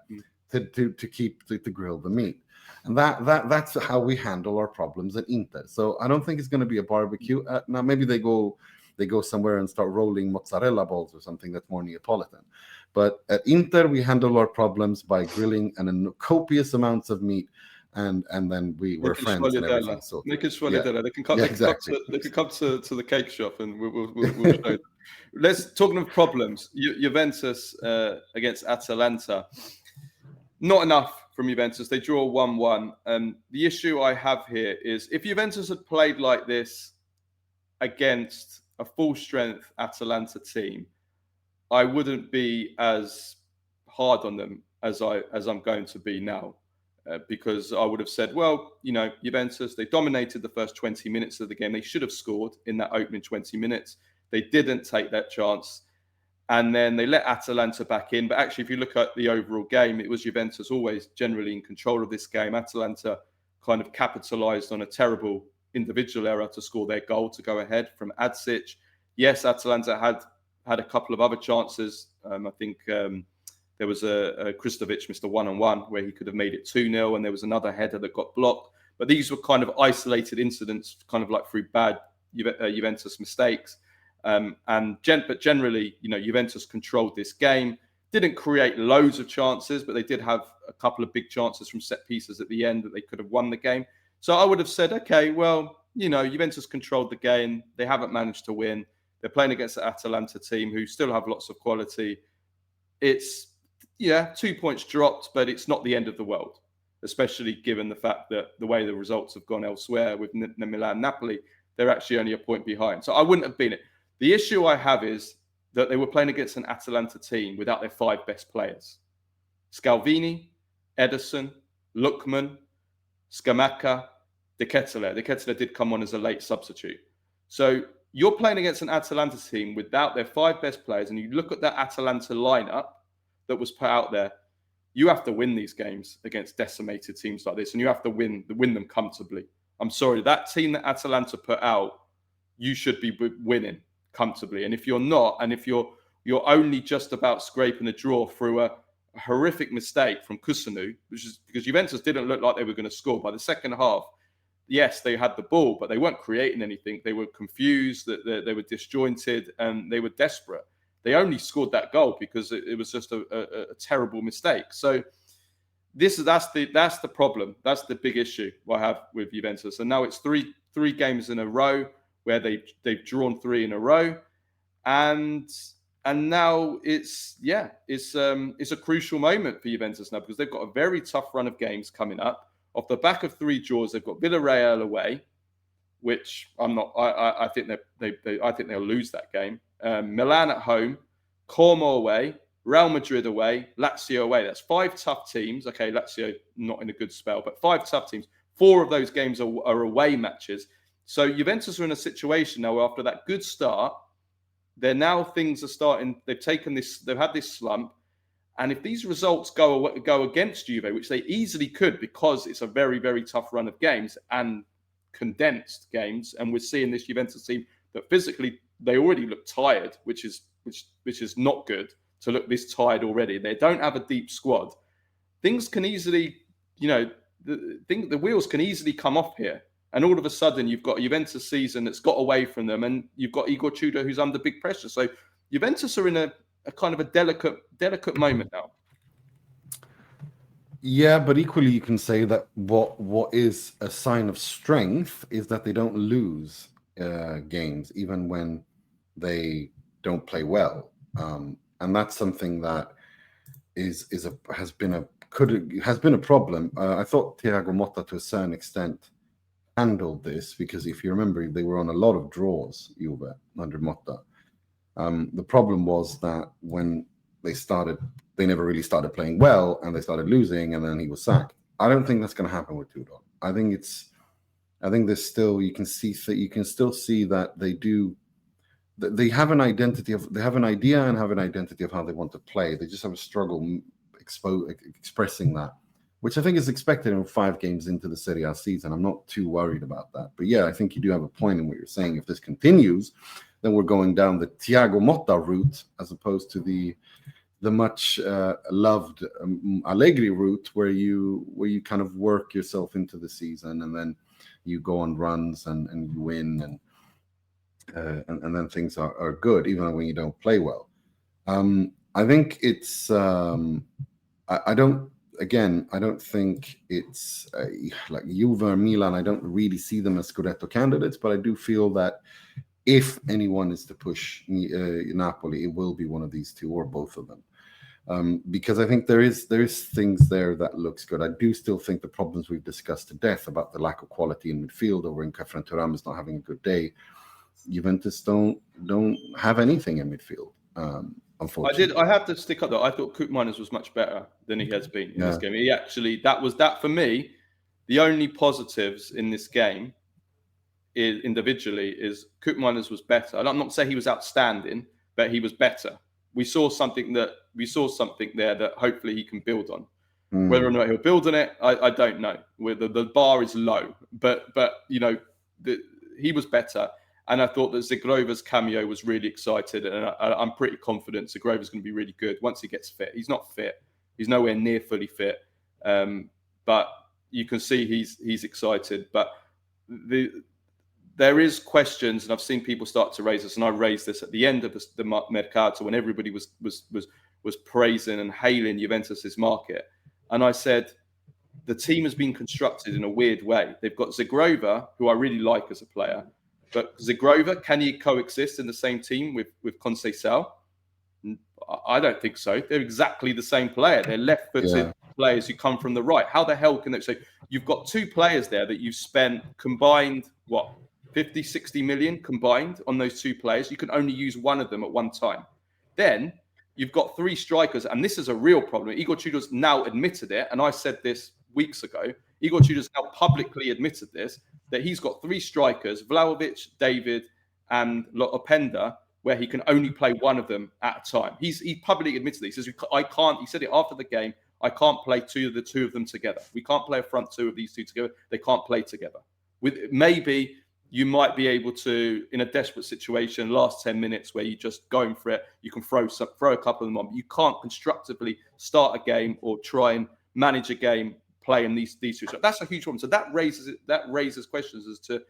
to grill the meat. And that's how we handle our problems at Inter. So I don't think it's going to be a barbecue. Now maybe they go somewhere and start rolling mozzarella balls or something that's more Neapolitan. But at Inter, we handle our problems by grilling and copious amounts of meat, and then we're friends and everything. So they can they can come. Yeah, they can exactly. come to, they can come to the cake shop, and we'll show them. Let's talking of problems. Juventus against Atalanta. Not enough from Juventus. They draw 1-1. The issue I have here is if Juventus had played like this against a full-strength Atalanta team, I wouldn't be as hard on them as I'm going to be now, because I would have said, well, Juventus, they dominated the first 20 minutes of the game. They should have scored in that opening 20 minutes. They didn't take that chance. And then they let Atalanta back in. But actually, if you look at the overall game, it was Juventus always generally in control of this game. Atalanta kind of capitalized on a terrible individual error to score their goal to go ahead from Adzic. Yes, Atalanta had a couple of other chances. I think there was a Kristovic missed a one-on-one where he could have made it 2-0, and there was another header that got blocked. But these were kind of isolated incidents, kind of like through bad Juventus mistakes. But generally, Juventus controlled this game. Didn't create loads of chances, but they did have a couple of big chances from set pieces at the end that they could have won the game. So I would have said, okay, well, Juventus controlled the game. They haven't managed to win. They're playing against the Atalanta team who still have lots of quality. It's, 2 points dropped, but it's not the end of the world, especially given the fact that the way the results have gone elsewhere with Milan, Napoli, they're actually only a point behind. So I wouldn't have been it. The issue I have is that they were playing against an Atalanta team without their 5 best players. Scalvini, Ederson, Lookman, Scamacca, De Ketelaere. De Ketelaere did come on as a late substitute. So you're playing against an Atalanta team without their 5 best players, and you look at that Atalanta lineup that was put out there, you have to win these games against decimated teams like this, and you have to win them comfortably. I'm sorry, that team that Atalanta put out, you should be winning comfortably. And if you're not, and if you're only just about scraping a draw through a horrific mistake from Kusunu, which is because Juventus didn't look like they were going to score. By the second half, yes, they had the ball, but they weren't creating anything. They were confused, they were disjointed, and they were desperate. They only scored that goal because it was just a terrible mistake. So that's the problem. That's the big issue I have with Juventus. And now it's three games in a row where they've drawn 3 in a row, and now it's a crucial moment for Juventus now because they've got a very tough run of games coming up. Off the back of 3 draws, they've got Villarreal away, which I think they'll lose that game. Milan at home, Como away, Real Madrid away, Lazio away. That's 5 tough teams. Okay, Lazio not in a good spell, but 5 tough teams. 4 of those games are away matches. So Juventus are in a situation now where after that good start, things are starting. They've had this slump, and if these results go against Juve, which they easily could because it's a very, very tough run of games and condensed games, and we're seeing this Juventus team that physically they already look tired, which is not good to look this tired already. They don't have a deep squad. Things can easily, the wheels can easily come off here. And all of a sudden, you've got a Juventus season that's got away from them, and you've got Igor Tudor who's under big pressure. So Juventus are in a kind of a delicate moment now. Yeah, but equally, you can say that what is a sign of strength is that they don't lose games, even when they don't play well, and that's something that has been a problem. I thought Thiago Motta, to a certain extent, handled this because if you remember, they were on a lot of draws, Juve, under Motta. The problem was that when they never really started playing well, and they started losing, and then he was sacked. I don't think that's going to happen with Tudor. I think there's still you can still see that they have an identity they have an idea and have an identity of how they want to play. They just have a struggle expressing that, which I think is expected in 5 games into the Serie A season. I'm not too worried about that. But yeah, I think you do have a point in what you're saying. If this continues, then we're going down the Thiago Motta route as opposed to the much loved Allegri route, where you kind of work yourself into the season and then you go on runs and you win and then things are good, even when you don't play well. I think it's. I don't. Again, I don't think it's like Juve or Milan. I don't really see them as Scudetto candidates, but I do feel that if anyone is to push Napoli, it will be one of these two or both of them. Because I think there is things there that looks good. I do still think the problems we've discussed to death about the lack of quality in midfield, or when Kefren Thuram is not having a good day, Juventus don't have anything in midfield. Unfortunately, I have to stick up though. I thought Koopmeiners was much better than he has been in this game. He actually, that for me, the only positives in this game individually is Koopmeiners was better. I'm not saying he was outstanding, but he was better. We saw something there that hopefully he can build on. Whether or not he'll build on it, I don't know. The bar is low, but he was better. And I thought that Zagrova's cameo was really excited, and I'm pretty confident Zagrova's going to be really good once he gets fit. He's not fit; he's nowhere near fully fit, but you can see he's excited. But there is questions, and I've seen people start to raise this, and I raised this at the end of the Mercato when everybody was praising and hailing Juventus's market, and I said the team has been constructed in a weird way. They've got Zagrova, who I really like as a player. But Zagrova, can he coexist in the same team with Conceição? I don't think so. They're exactly the same player. They're left-footed players who come from the right. How the hell can they? So you've got two players there that you've spent combined, 50, 60 million combined on those two players. You can only use one of them at one time. Then you've got three strikers, and this is a real problem. Igor Tudor's now admitted it, and I said this weeks ago. Igor Tudor's now publicly admitted this, that he's got three strikers, Vlahovic, David, and Openda, where he can only play one of them at a time. He publicly admitted this. He says, I can't, he said it after the game, I can't play the two of them together. We can't play a front two of these two together. They can't play together. Maybe you might be able to, in a desperate situation, last 10 minutes where you're just going for it, you can throw a couple of them on, but you can't constructively start a game or try and manage a game playing these two. So that's a huge problem. So that raises questions as to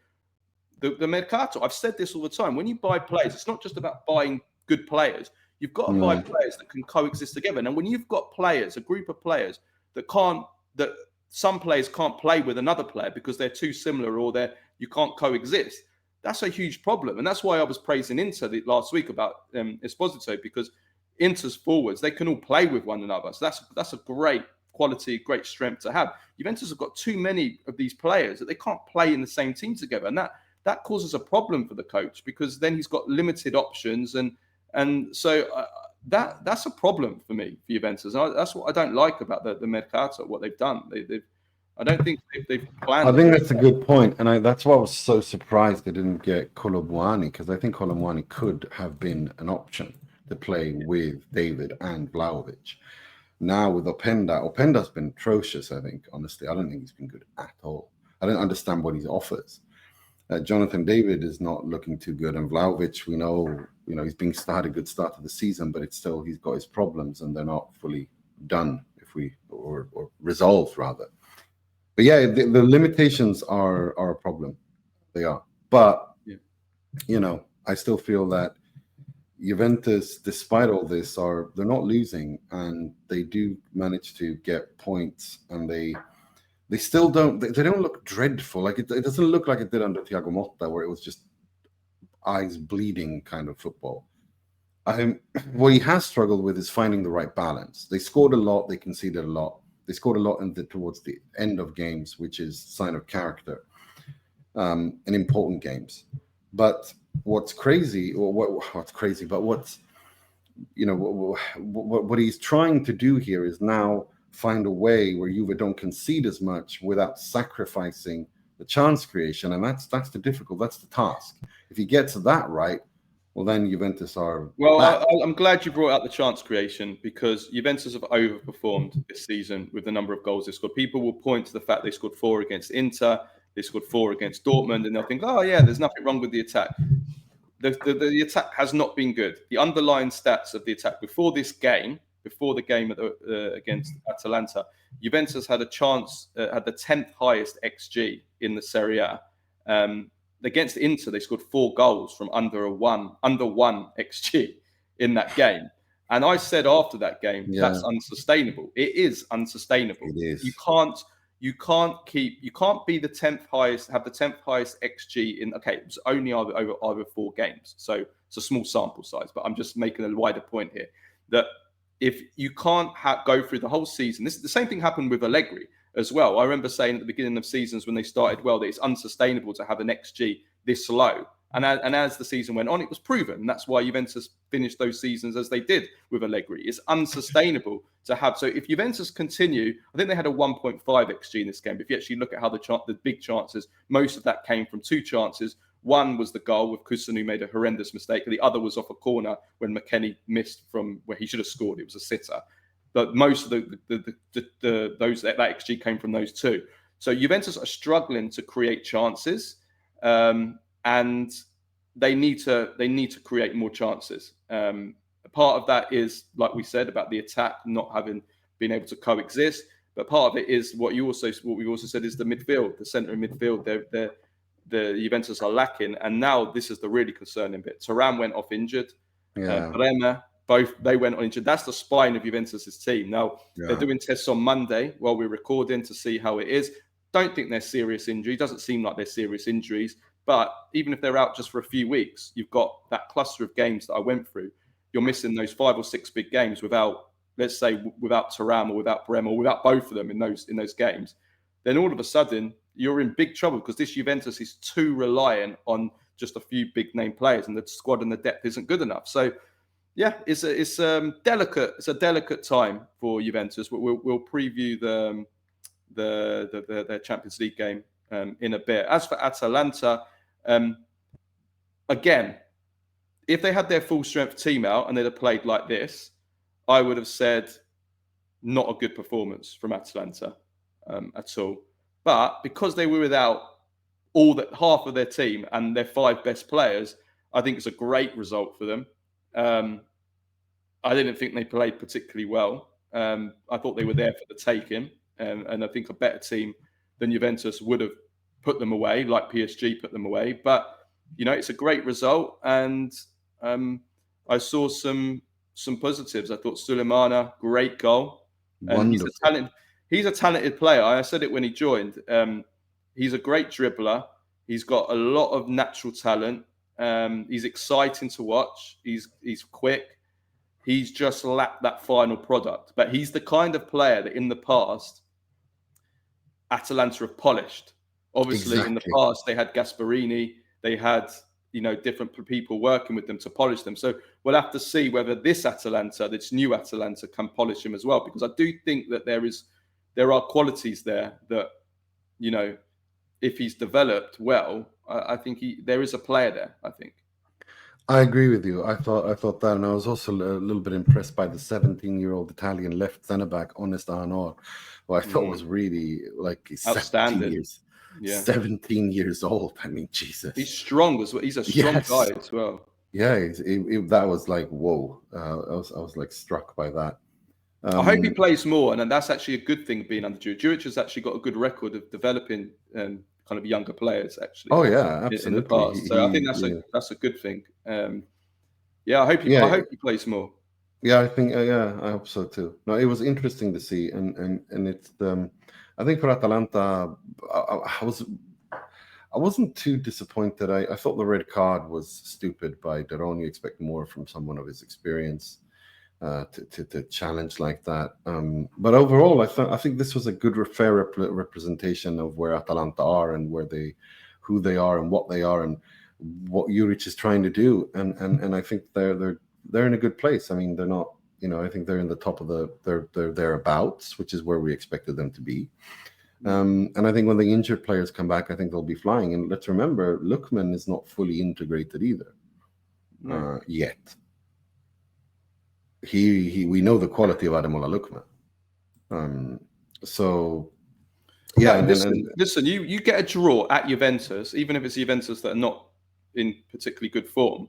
the Mercato. I've said this all the time. When you buy players, it's not just about buying good players. You've got to buy players that can coexist together. And when you've got players, a group of players that some players can't play with another player because they're too similar or you can't coexist, that's a huge problem. And that's why I was praising Inter last week about Esposito, because Inter's forwards, they can all play with one another. So that's a great quality, great strength to have. Juventus have got too many of these players that they can't play in the same team together, and that causes a problem for the coach, because then he's got limited options, and so that's a problem for me for Juventus. And that's what I don't like about the Mercato, what they've done. I don't think they've planned. I think that's a good point, and that's why I was so surprised they didn't get Colomboani, because I think Colomboani could have been an option to play with David and Vlahovic. Now with Openda's been atrocious, I think. Honestly, I don't think he's been good at all. I don't understand what he offers. Jonathan David is not looking too good, and Vlahovic, we know, he's had a good start to the season, but it's still, he's got his problems, and they're not fully done, or resolved rather. But yeah, the limitations are a problem. They are, but I still feel that Juventus, despite all this, they're not losing, and they do manage to get points, and they still don't look dreadful. Like it doesn't look like it did under Thiago Motta, where it was just eyes bleeding kind of football. What he has struggled with is finding the right balance. They scored a lot, they conceded a lot. They scored a lot towards the end of games, which is a sign of character, in important games. But what he's trying to do here is now find a way where Juve don't concede as much without sacrificing the chance creation, and that's the task. If he gets that right, well, then Juventus are. Well, I'm glad you brought out the chance creation, because Juventus have overperformed this season with the number of goals they scored. People will point to the fact they scored 4 against Inter, they scored 4 against Dortmund, and they'll think, oh yeah, there's nothing wrong with the attack. The attack has not been good. The underlying stats of the attack before the game against Atalanta, Juventus had a chance, had the 10th highest XG in the Serie A. Against Inter, they scored 4 goals from under 1 XG in that game. And I said after that game, that's unsustainable. It is unsustainable. It is. You can't be the 10th highest, have the 10th highest XG in, okay, it was only over 4 games. So it's a small sample size, but I'm just making a wider point here that if you can't go through the whole season, the same thing happened with Allegri as well. I remember saying at the beginning of seasons when they started well, that it's unsustainable to have an XG this low. And as the season went on, it was proven. And that's why Juventus finished those seasons as they did with Allegri. It's unsustainable to have. So if Juventus continue, I think they had a 1.5 XG in this game. But if you actually look at how the big chances, most of that came from 2 chances. One was the goal with Kusunu, who made a horrendous mistake. The other was off a corner when McKennie missed from where he should have scored. It was a sitter. But most of that XG came from those 2. So Juventus are struggling to create chances. And they need to create more chances. Part of that is, like we said, about the attack not having been able to coexist. But part of it is what we also said is the midfield, the centre of midfield. The Juventus are lacking, and now this is the really concerning bit. Thuram went off injured. Bremer, they went on injured. That's the spine of Juventus's team. Now they're doing tests on Monday while we're recording to see how it is. Don't think they're serious injuries. Doesn't seem like they're serious injuries. But even if they're out just for a few weeks, you've got that cluster of games that I went through. You're missing those 5 or 6 big games without, let's say, without Thuram or without Bremer or without both of them in those games. Then all of a sudden, you're in big trouble because this Juventus is too reliant on just a few big name players, and the squad and the depth isn't good enough. So, yeah, it's a delicate time for Juventus. We'll preview the Champions League game in a bit. As for Atalanta, again, if they had their full strength team out and they'd have played like this, I would have said not a good performance from Atalanta at all. But because they were without half of their team and their 5 best players, I think it's a great result for them. I didn't think they played particularly well. I thought they were there for the taking, and I think a better team than Juventus would have put them away, like PSG put them away. But it's a great result, and I saw some positives. I thought Sulemana, great goal. He's a talented player. I said it when he joined. He's a great dribbler. He's got a lot of natural talent. He's exciting to watch. He's quick. He's just lacked that final product. But he's the kind of player that in the past, Atalanta have polished. Obviously, in the past, they had Gasperini. They had, different people working with them to polish them. So we'll have to see whether this new Atalanta, can polish him as well. Because I do think that there are qualities there that, if he's developed well, I think there is a player there, I think. I agree with you. I thought that, and I was also a little bit impressed by the 17-year-old Italian left centre back, Onesta Hanor, who I thought was really outstanding. 17 years old. I mean, Jesus. He's strong as well. He's a strong guy as well. Yeah, that was like, whoa. I was like struck by that. I hope he plays more, and that's actually a good thing being under Juric. Juric has actually got a good record of developing kind of younger players, actually. Oh yeah, absolutely. In the past, so I think that's a good thing. I hope he plays more. Yeah, I think I hope so too. No, it was interesting to see, and it's I think for Atalanta, I wasn't too disappointed. I thought the red card was stupid by De Bruyne. You expect more from someone of his experience. To challenge like that, but overall, I think this was a good, fair representation of where Atalanta are and who they are and what they are and what Juric is trying to do, and I think they're in a good place. I mean, they're not, I think they're in the top of their thereabouts, which is where we expected them to be. And I think when the injured players come back, I think they'll be flying. And let's remember, Lookman is not fully integrated either yet. We know the quality of Ademola Lookman. Listen, you get a draw at Juventus, even if it's Juventus that are not in particularly good form,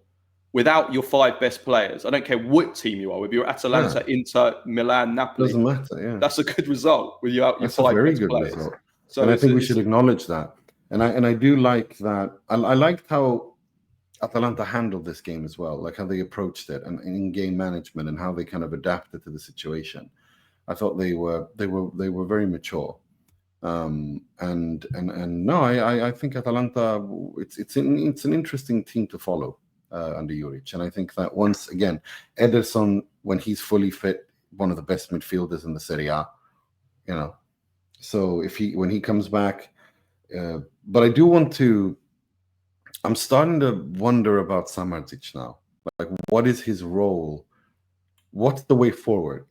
without your 5 best players. I don't care what team you are, whether you're Atalanta, Inter, Milan, Napoli. Doesn't matter. Yeah, that's a good result without your 5 very best good players. Result. So and I think we should acknowledge that. And I do like that. I liked how Atalanta handled this game as well, like how they approached it and in-game management and how they kind of adapted to the situation. I thought they were very mature. And no, I think Atalanta, it's an interesting team to follow under Juric. And I think that once again, Ederson, when he's fully fit, one of the best midfielders in the Serie A, you know. So when he comes back, but I do want to. I'm starting to wonder about Samardzic now. Like, what is his role? What's the way forward?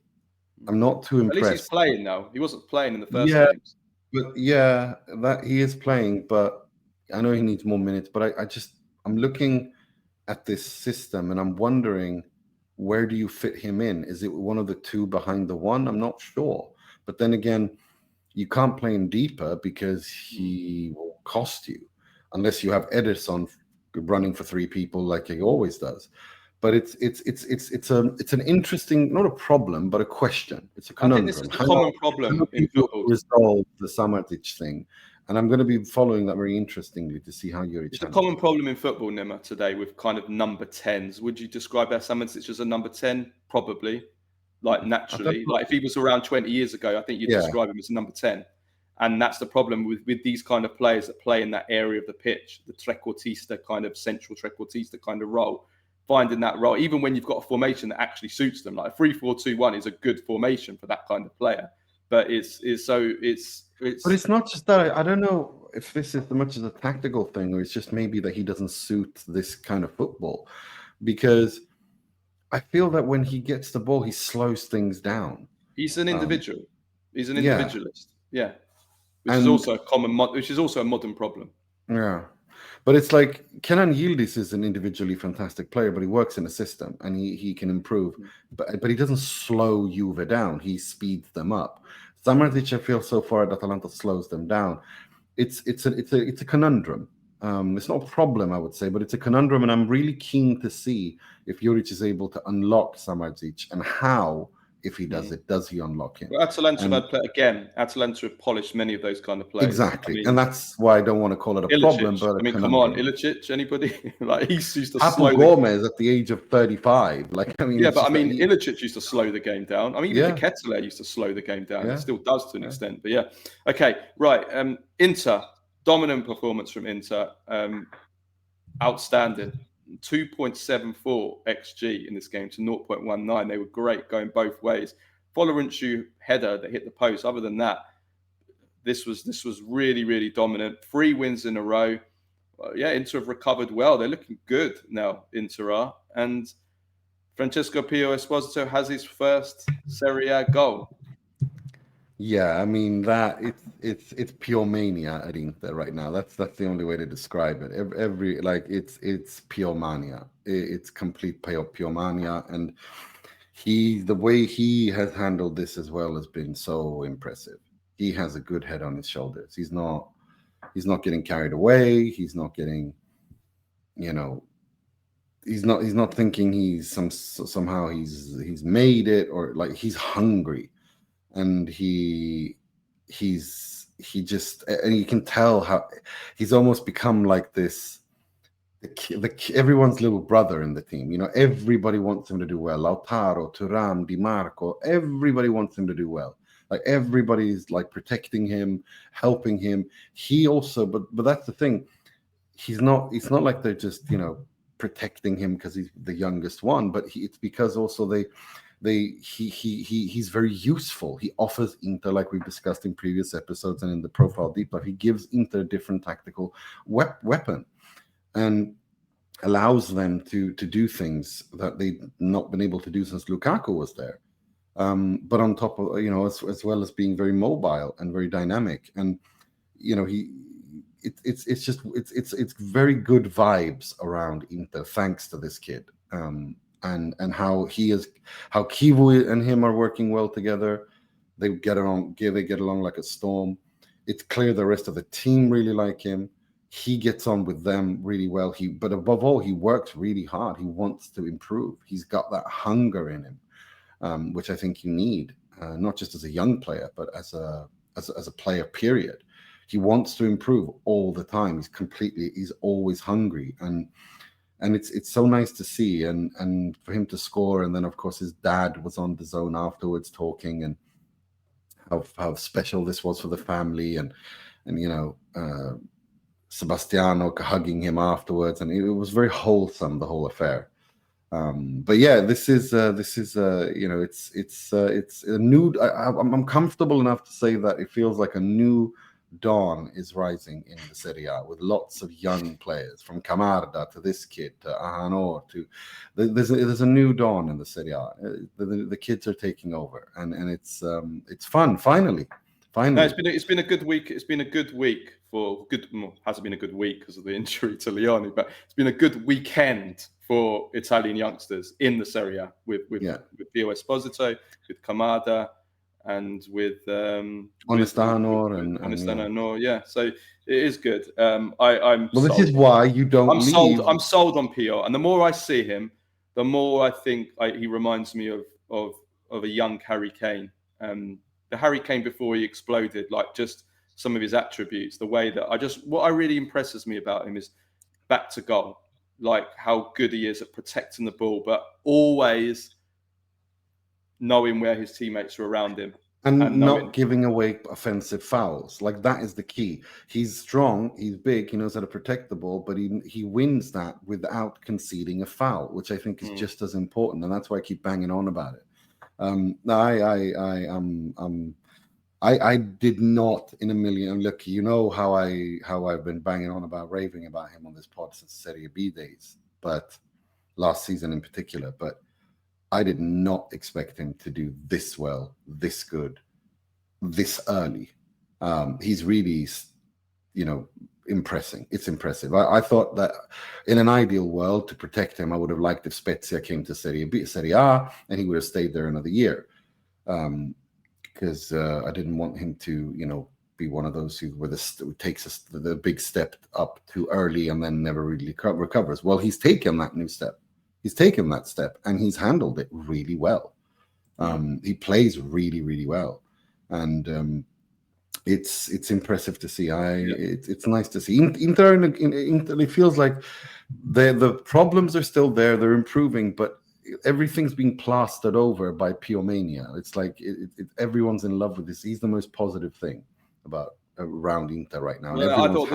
I'm not too impressed. At least he's playing now. He wasn't playing in the first games. But yeah, that he is playing, but I know he needs more minutes. But I'm looking at this system and I'm wondering, where do you fit him in? Is it one of the two behind the one? I'm not sure. But then again, you can't play him deeper because he will cost you, unless you have Ederson running for three people like he always does. But it's an interesting, not a problem, but a question. It's a conundrum. I think this is a common problem in football. Resolve the Samardzic thing, and I'm going to be following that very interestingly to see how you're. It's a common problem in football, Nima, today with kind of number 10s. Would you describe Samardzic as a number 10? Probably, like naturally. Like if he was around 20 years ago, I think you'd describe him as a number 10. And that's the problem with these kind of players that play in that area of the pitch, the trequartista kind of central trequartista kind of role. Finding that role, even when you've got a formation that actually suits them, like a 3-4-2-1 is a good formation for that kind of player. But it's But it's not just that. I don't know if this is as much as a tactical thing, or it's just maybe that he doesn't suit this kind of football, because I feel that when he gets the ball, he slows things down. He's an individual. He's an individualist. Yeah. Which is also a modern problem. Yeah. But it's like Kenan Yildiz is an individually fantastic player, but he works in a system and he can improve. But he doesn't slow Juve down. He speeds them up. Samardzic, I feel so far that Atalanta slows them down. It's a conundrum. It's not a problem, I would say, but it's a conundrum, and I'm really keen to see if Juric is able to unlock Samardzic, and how. If he does it, does he unlock him? Well, Atalanta have polished many of those kind of players. Exactly, and that's why I don't want to call it a problem. But come on, Ilicic, anybody? Like he used to slow Gomez at the age of 35. Ilicic used to slow the game down. I mean, even Ketelaere used to slow the game down. It still does to an extent, but yeah. Okay, right. Inter, dominant performance from Inter, outstanding. 2.74 xG in this game to 0.19. They were great going both ways. Folorunshu header that hit the post. Other than that, this was really, really dominant. 3 wins in a row. Inter have recovered well. They're looking good now, Inter are. And Francesco Pio Esposito has his first Serie A goal. Yeah, I mean that it's Pio Mania at Inter right now. That's the only way to describe it. It's Pio Mania. It's complete Pio Mania, and the way he has handled this as well has been so impressive. He has a good head on his shoulders. He's not getting carried away. He's not getting, he's not thinking he's somehow he's made it, or like he's hungry. And and you can tell how he's almost become like this, everyone's little brother in the team. Everybody wants him to do well. Lautaro, Thuram, Di Marco, everybody wants him to do well. Like everybody's like protecting him, helping him. He also, but that's the thing. It's not like they're just protecting him because he's the youngest one, but it's because also he's very useful. He offers Inter, like we've discussed in previous episodes and in the profile deep dive, he gives Inter a different tactical weapon and allows them to do things that they've not been able to do since Lukaku was there. But on top of as well as being very mobile and very dynamic, and it's very good vibes around Inter thanks to this kid. And how Kivu and him are working well together. They get along like a storm. It's clear the rest of the team really like him. He gets on with them really well. But above all, he works really hard. He wants to improve. He's got that hunger in him, which I think you need, not just as a young player, but as a player. Period. He wants to improve all the time. He's always hungry, and and it's so nice to see, and for him to score, and then of course his dad was on the zone afterwards talking, and how special this was for the family, and Sebastiano hugging him afterwards, and it was very wholesome, the whole affair. But yeah, this is it's a new. I'm comfortable enough to say that it feels like a new dawn is rising in the Serie A, with lots of young players, from Camarda to this kid to Ahanor to there's a new dawn in the Serie A. The kids are taking over, and it's fun finally. No, it's been a good week. It's been a good week hasn't been a good week because of the injury to Leone, but it's been a good weekend for Italian youngsters in the Serie A with Pio Esposito, with Camarda, and with Onestano. Yeah, so it is good. I'm well. Sold. This is why you don't. I'm sold on Pio, and the more I see him, the more I think he reminds me of a young Harry Kane. The Harry Kane before he exploded, like just some of his attributes, the way that what really impresses me about him is back to goal, like how good he is at protecting the ball, but always knowing where his teammates are around him. And not giving away offensive fouls. Like, that is the key. He's strong, he's big, he knows how to protect the ball, but he wins that without conceding a foul, which I think is just as important, and that's why I keep banging on about it. I did not in a million. Look, you know how I've been banging on about, raving about him on this pod since Serie B days, but last season in particular. But I did not expect him to do this well, this good, this early. He's really, impressing. It's impressive. I thought that in an ideal world, to protect him, I would have liked if Spezia came to Serie A, and he would have stayed there another year. Because I didn't want him to, be one of those who takes us the big step up too early and then never really recovers. Well, he's taken that new step. He's taken that step, and he's handled it really well. He plays really, really well, and it's impressive to see. It's nice to see. Inter, it feels like the problems are still there. They're improving, but everything's being plastered over by Pio Mania. It's like everyone's in love with this. He's the most positive thing around Inter right now. Well, I thought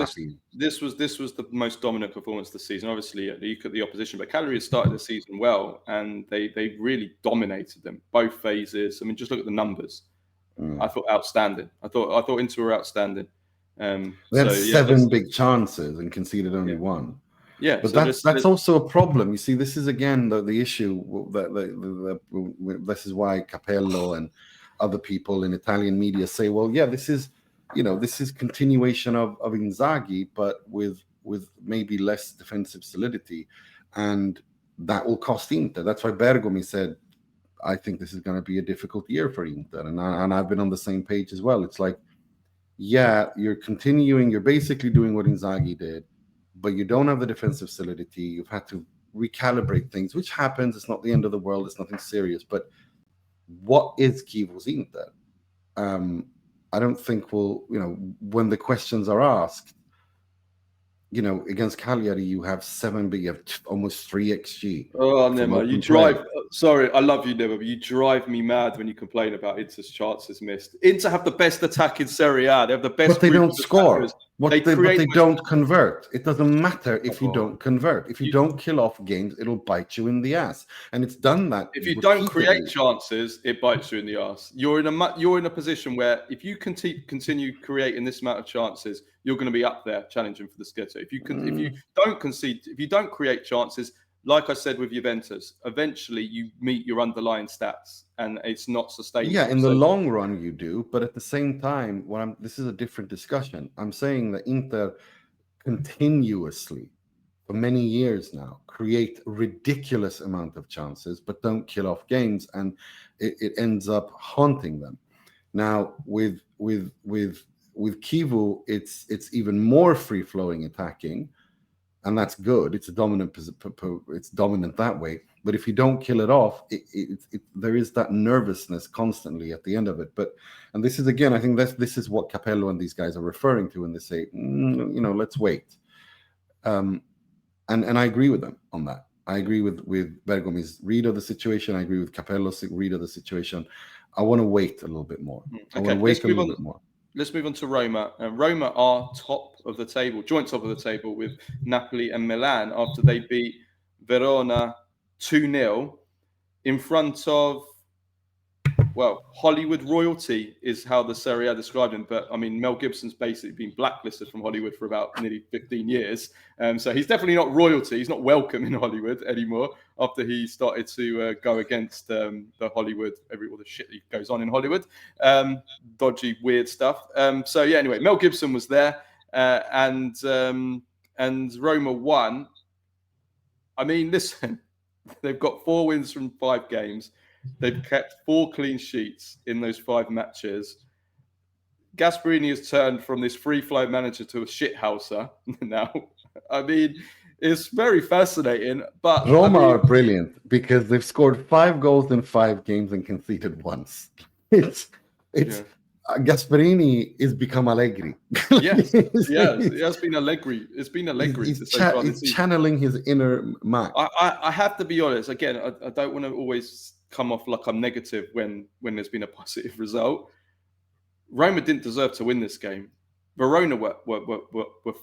this was the most dominant performance of the season. Obviously, you look at the opposition, but Cagliari started the season well, and they really dominated them both phases. I mean, just look at the numbers. I thought outstanding. I thought Inter were outstanding. They had 7 big chances and conceded only 1. Yeah, but that's also a problem. You see, this is again the issue. This is why Capello and other people in Italian media say, well, yeah, this is continuation of Inzaghi, but with maybe less defensive solidity, and that will cost Inter. That's why Bergomi said, I think this is going to be a difficult year for Inter, and I've been on the same page as well. It's like, yeah, you're basically doing what Inzaghi did, but you don't have the defensive solidity. You've had to recalibrate things, which happens. It's not the end of the world. It's nothing serious. But what is Chievo's Inter? I don't think when the questions are asked, against Cagliari, you have 7, but you have almost 3 XG. Oh, Nima, you drive. Sorry, I love you, Nima, but you drive me mad when you complain about Inter's chances missed. Inter have the best attack in Serie A. They have the best. But they don't score. But they don't convert. It doesn't matter if you don't convert. If you don't kill off games, it'll bite you in the ass. And it's done that. If you don't create chances, it bites you in the ass. You're in a position where if you continue creating this amount of chances, you're going to be up there challenging for the Scudetto. If you don't concede, if you don't create chances, like I said with Juventus, eventually you meet your underlying stats, and it's not sustainable. Yeah, in the long run you do, but at the same time, this is a different discussion. I'm saying that Inter continuously, for many years now, create a ridiculous amount of chances, but don't kill off games, and it ends up haunting them. Now with Chievo, it's even more free-flowing attacking, and that's good. It's dominant that way. But if you don't kill it off, there is that nervousness constantly at the end of it. And this is, again, I think this is what Capello and these guys are referring to when they say, let's wait. And I agree with them on that. I agree with Bergomi's read of the situation. I agree with Capello's read of the situation. I want to wait a little bit more. I want to wait a little bit more. Let's move on to Roma. Roma are top of the table, joint top of the table with Napoli and Milan after they beat Verona 2-0 in front of, well, Hollywood royalty is how the Serie A described him. But I mean, Mel Gibson's basically been blacklisted from Hollywood for about nearly 15 years. So he's definitely not royalty. He's not welcome in Hollywood anymore after he started to go against the Hollywood, all the shit that goes on in Hollywood. Dodgy, weird stuff. So yeah, anyway, Mel Gibson was there and Roma won. I mean, listen, they've got 4 wins from 5 games. They've kept 4 clean sheets in those 5 matches. Gasperini has turned from this free-flow manager to a shithouser now. I mean, it's very fascinating. But Roma are brilliant because they've scored 5 goals in 5 games and conceded once. Gasperini is become Allegri. Yes, it has been Allegri. It's been Allegri. He's channeling his inner Max. I have to be honest. Again, I don't want to always come off like I'm negative when there's been a positive result. Roma didn't deserve to win this game. Verona were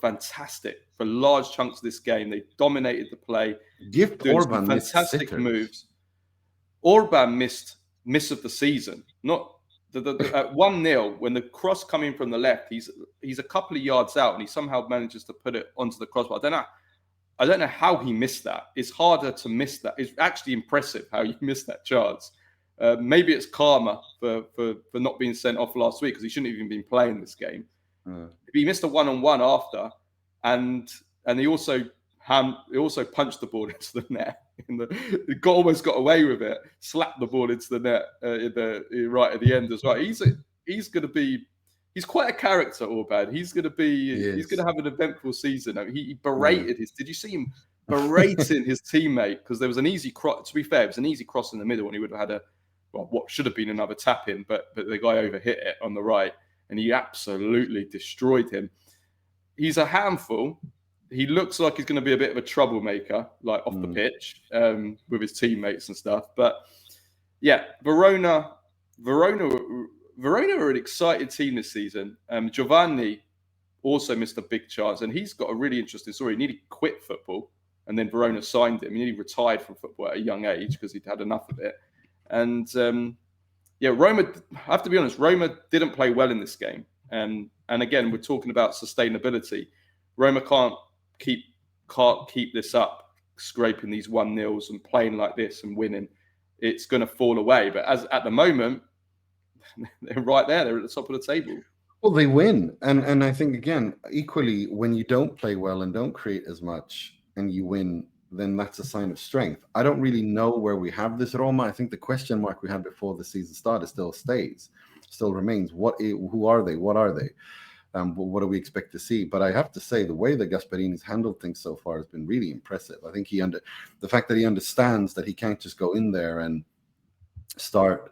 fantastic for large chunks of this game. They dominated the play. Gift Orban fantastic moves. Orban missed of the season. Not at 1-0 when the cross coming from the left. He's a couple of yards out and he somehow manages to put it onto the crossbar. I don't know how he missed that. It's harder to miss that. It's actually impressive how you missed that chance. Maybe it's karma for not being sent off last week because he shouldn't have even been playing this game. He missed a 1-on-1 after, and he also punched the ball into the net. He almost got away with it. Slapped the ball into the net right at the end as well. He's quite a character, Orban. He's going to have an eventful season. I mean, he berated did you see him berating his teammate? Because there was an easy cross. To be fair, it was an easy cross in the middle, and he would have had what should have been another tap in, but the guy overhit it on the right, and he absolutely destroyed him. He's a handful. He looks like he's going to be a bit of a troublemaker, like off the pitch, with his teammates and stuff. But yeah, Verona are an excited team this season. Giovanni also missed a big chance, and he's got a really interesting story. He nearly quit football, and then Verona signed him. He nearly retired from football at a young age because he'd had enough of it. And Roma, I have to be honest, Roma didn't play well in this game. And again, we're talking about sustainability. Roma can't keep this up, scraping these 1-0s and playing like this and winning. It's going to fall away. But as at the moment, they're right there. They're at the top of the table. Well, they win. And I think, again, equally, when you don't play well and don't create as much and you win, then that's a sign of strength. I don't really know where we have this Roma. I think the question mark we had before the season started still remains. Who are they? What are they? What do we expect to see? But I have to say, the way that Gasperini's handled things so far has been really impressive. I think the fact that he understands that he can't just go in there and start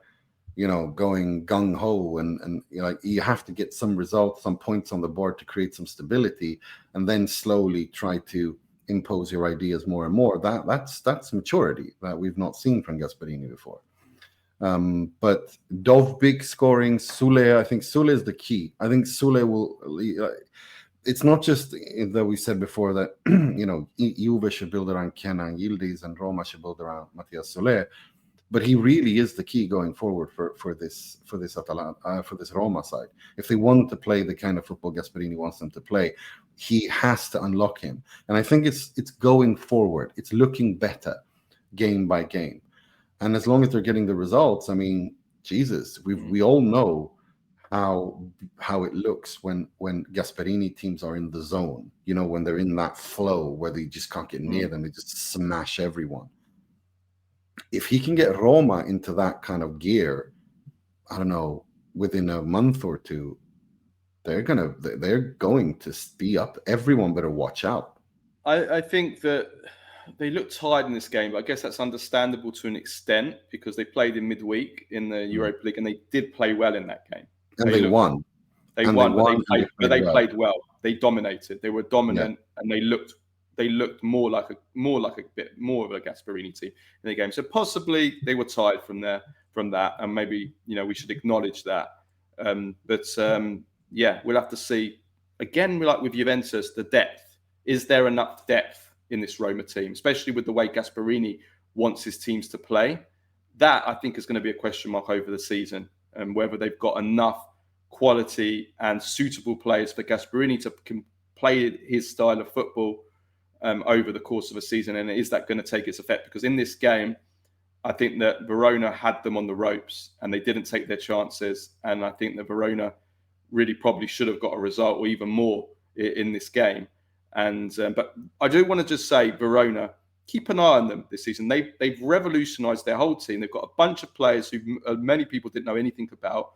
going gung-ho and you have to get some results, some points on the board to create some stability, and then slowly try to impose your ideas more and more. That's maturity that we've not seen from Gasperini before. But Dovbik scoring, Sule, I think Sule is the key. I think Sule will. It's not just that we said before that Juve should build around Kenan Yildiz and Roma should build around Matthias Sule. But he really is the key going forward for this Atalanta, for this Roma side. If they want to play the kind of football Gasperini wants them to play, he has to unlock him. And I think it's going forward. It's looking better game by game. And as long as they're getting the results, I mean, Jesus, we all know how it looks when Gasperini teams are in the zone. When they're in that flow where they just can't get near them, they just smash everyone. If he can get Roma into that kind of gear, I don't know, within a month or two, they're going to speed up. Everyone better watch out. I think that they look tired in this game, but I guess that's understandable to an extent because they played in midweek in the Europa League and they did play well in that game. And they won. They won, but they played well. They dominated. They were dominant and they looked they looked more like a bit more of a Gasperini team in the game. So possibly they were tired from that, and maybe we should acknowledge that. Yeah, we'll have to see. Again, like with Juventus, the depth. Is there enough depth in this Roma team, especially with the way Gasperini wants his teams to play? That, I think, is going to be a question mark over the season, and whether they've got enough quality and suitable players for Gasperini to play his style of football over the course of a season, and is that going to take its effect? Because in this game, I think that Verona had them on the ropes and they didn't take their chances, and I think that Verona really probably should have got a result or even more in this game. And but I do want to just say, Verona, keep an eye on them this season. They've revolutionised their whole team. They've got a bunch of players who many people didn't know anything about.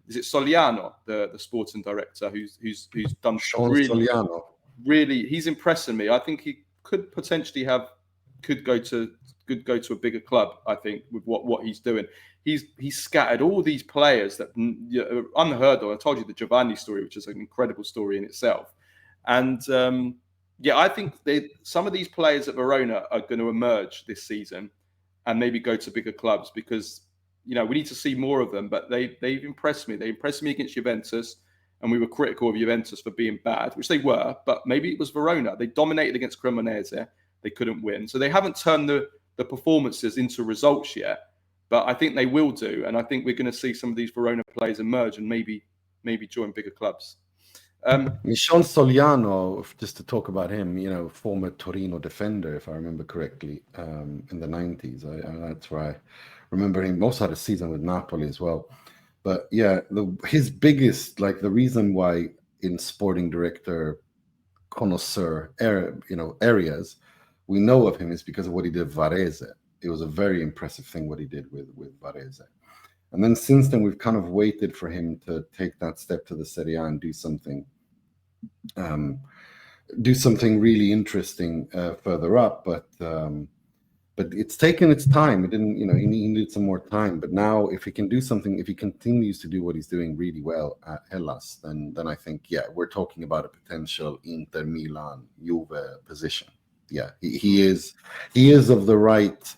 Is it Soliano, the sporting director, who's done really? He's impressing me. I think he could potentially could go to a bigger club. I think with what he's doing, he's scattered all these players that are unheard of. I told you the Giovanni story, which is an incredible story in itself, and I think some of these players at Verona are going to emerge this season and maybe go to bigger clubs, because we need to see more of them. But they've impressed me. They impressed me against Juventus, and we were critical of Juventus for being bad, which they were. But maybe it was Verona. They dominated against Cremonese. They couldn't win, so they haven't turned the performances into results yet. But I think they will do, and I think we're going to see some of these Verona players emerge and maybe join bigger clubs. Sean Soliano, just to talk about him, former Torino defender, if I remember correctly, in the 90s. That's where I remember him. Also had a season with Napoli as well. But yeah, his biggest, the reason why in sporting director connoisseur areas we know of him is because of what he did with Varese. It was a very impressive thing what he did with Varese. And then since then, we've kind of waited for him to take that step to the Serie A and do something really interesting further up. But it's taken its time. It didn't, he needed some more time. But now, if he can do something, if he continues to do what he's doing really well at Hellas, then I think, we're talking about a potential Inter Milan Juve position. Yeah, he is of the right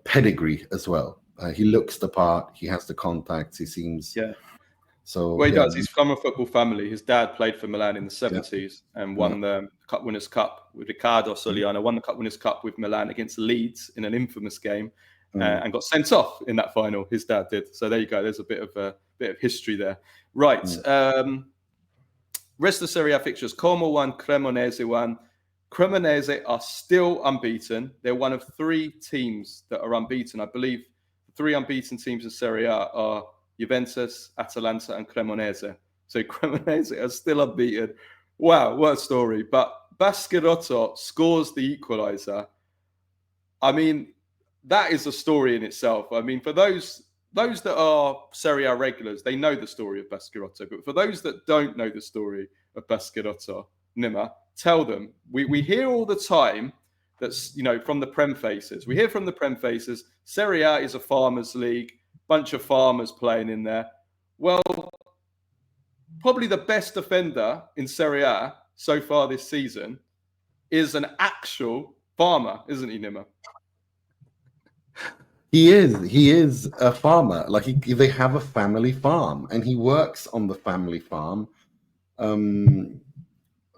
pedigree as well. He looks the part. He has the contacts. He seems So he does. He's from a football family. His dad played for Milan in the 70s and won the Cup Winners' Cup with Riccardo Soliano. Won the Cup Winners' Cup with Milan against Leeds in an infamous game, and got sent off in that final. His dad did. So there you go. There's a bit of history there. Right. Rest of the Serie A fixtures: Como won, Cremonese won. Cremonese are still unbeaten. They're one of 3 teams that are unbeaten. I believe the 3 unbeaten teams in Serie A are Juventus, Atalanta, and Cremonese. So Cremonese are still unbeaten. Wow, what a story. But Baschirotto scores the equaliser. I mean, that is a story in itself. I mean, for those that are Serie A regulars, they know the story of Baschirotto. But for those that don't know the story of Baschirotto, Nima, tell them. We hear all the time that's, from the Premfaces. We hear from the Premfaces, Serie A is a farmers' league, bunch of farmers playing in there. Well, probably the best defender in Serie A so far this season is an actual farmer, isn't he, Nima? He is a farmer. They have a family farm, and he works on the family farm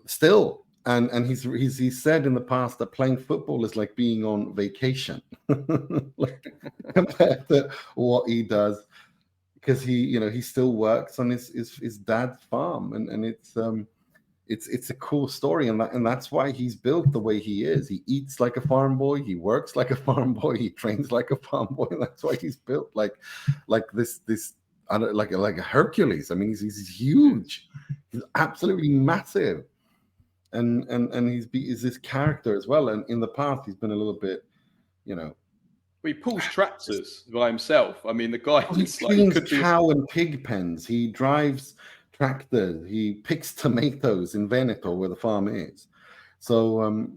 still. And he's said in the past that playing football is like being on vacation compared to what he does, because he still works on his dad's farm, and it's a cool story, and that's why he's built the way he is. He eats like a farm boy, he works like a farm boy, he trains like a farm boy. And that's why he's built like this like a Hercules. I mean, he's huge, he's absolutely massive. And he's this character as well. And in the past, he's been a little bit, Well, he pulls tractors by himself. I mean, the guy he cleans cow and pig pens. He drives tractors. He picks tomatoes in Veneto, where the farm is. So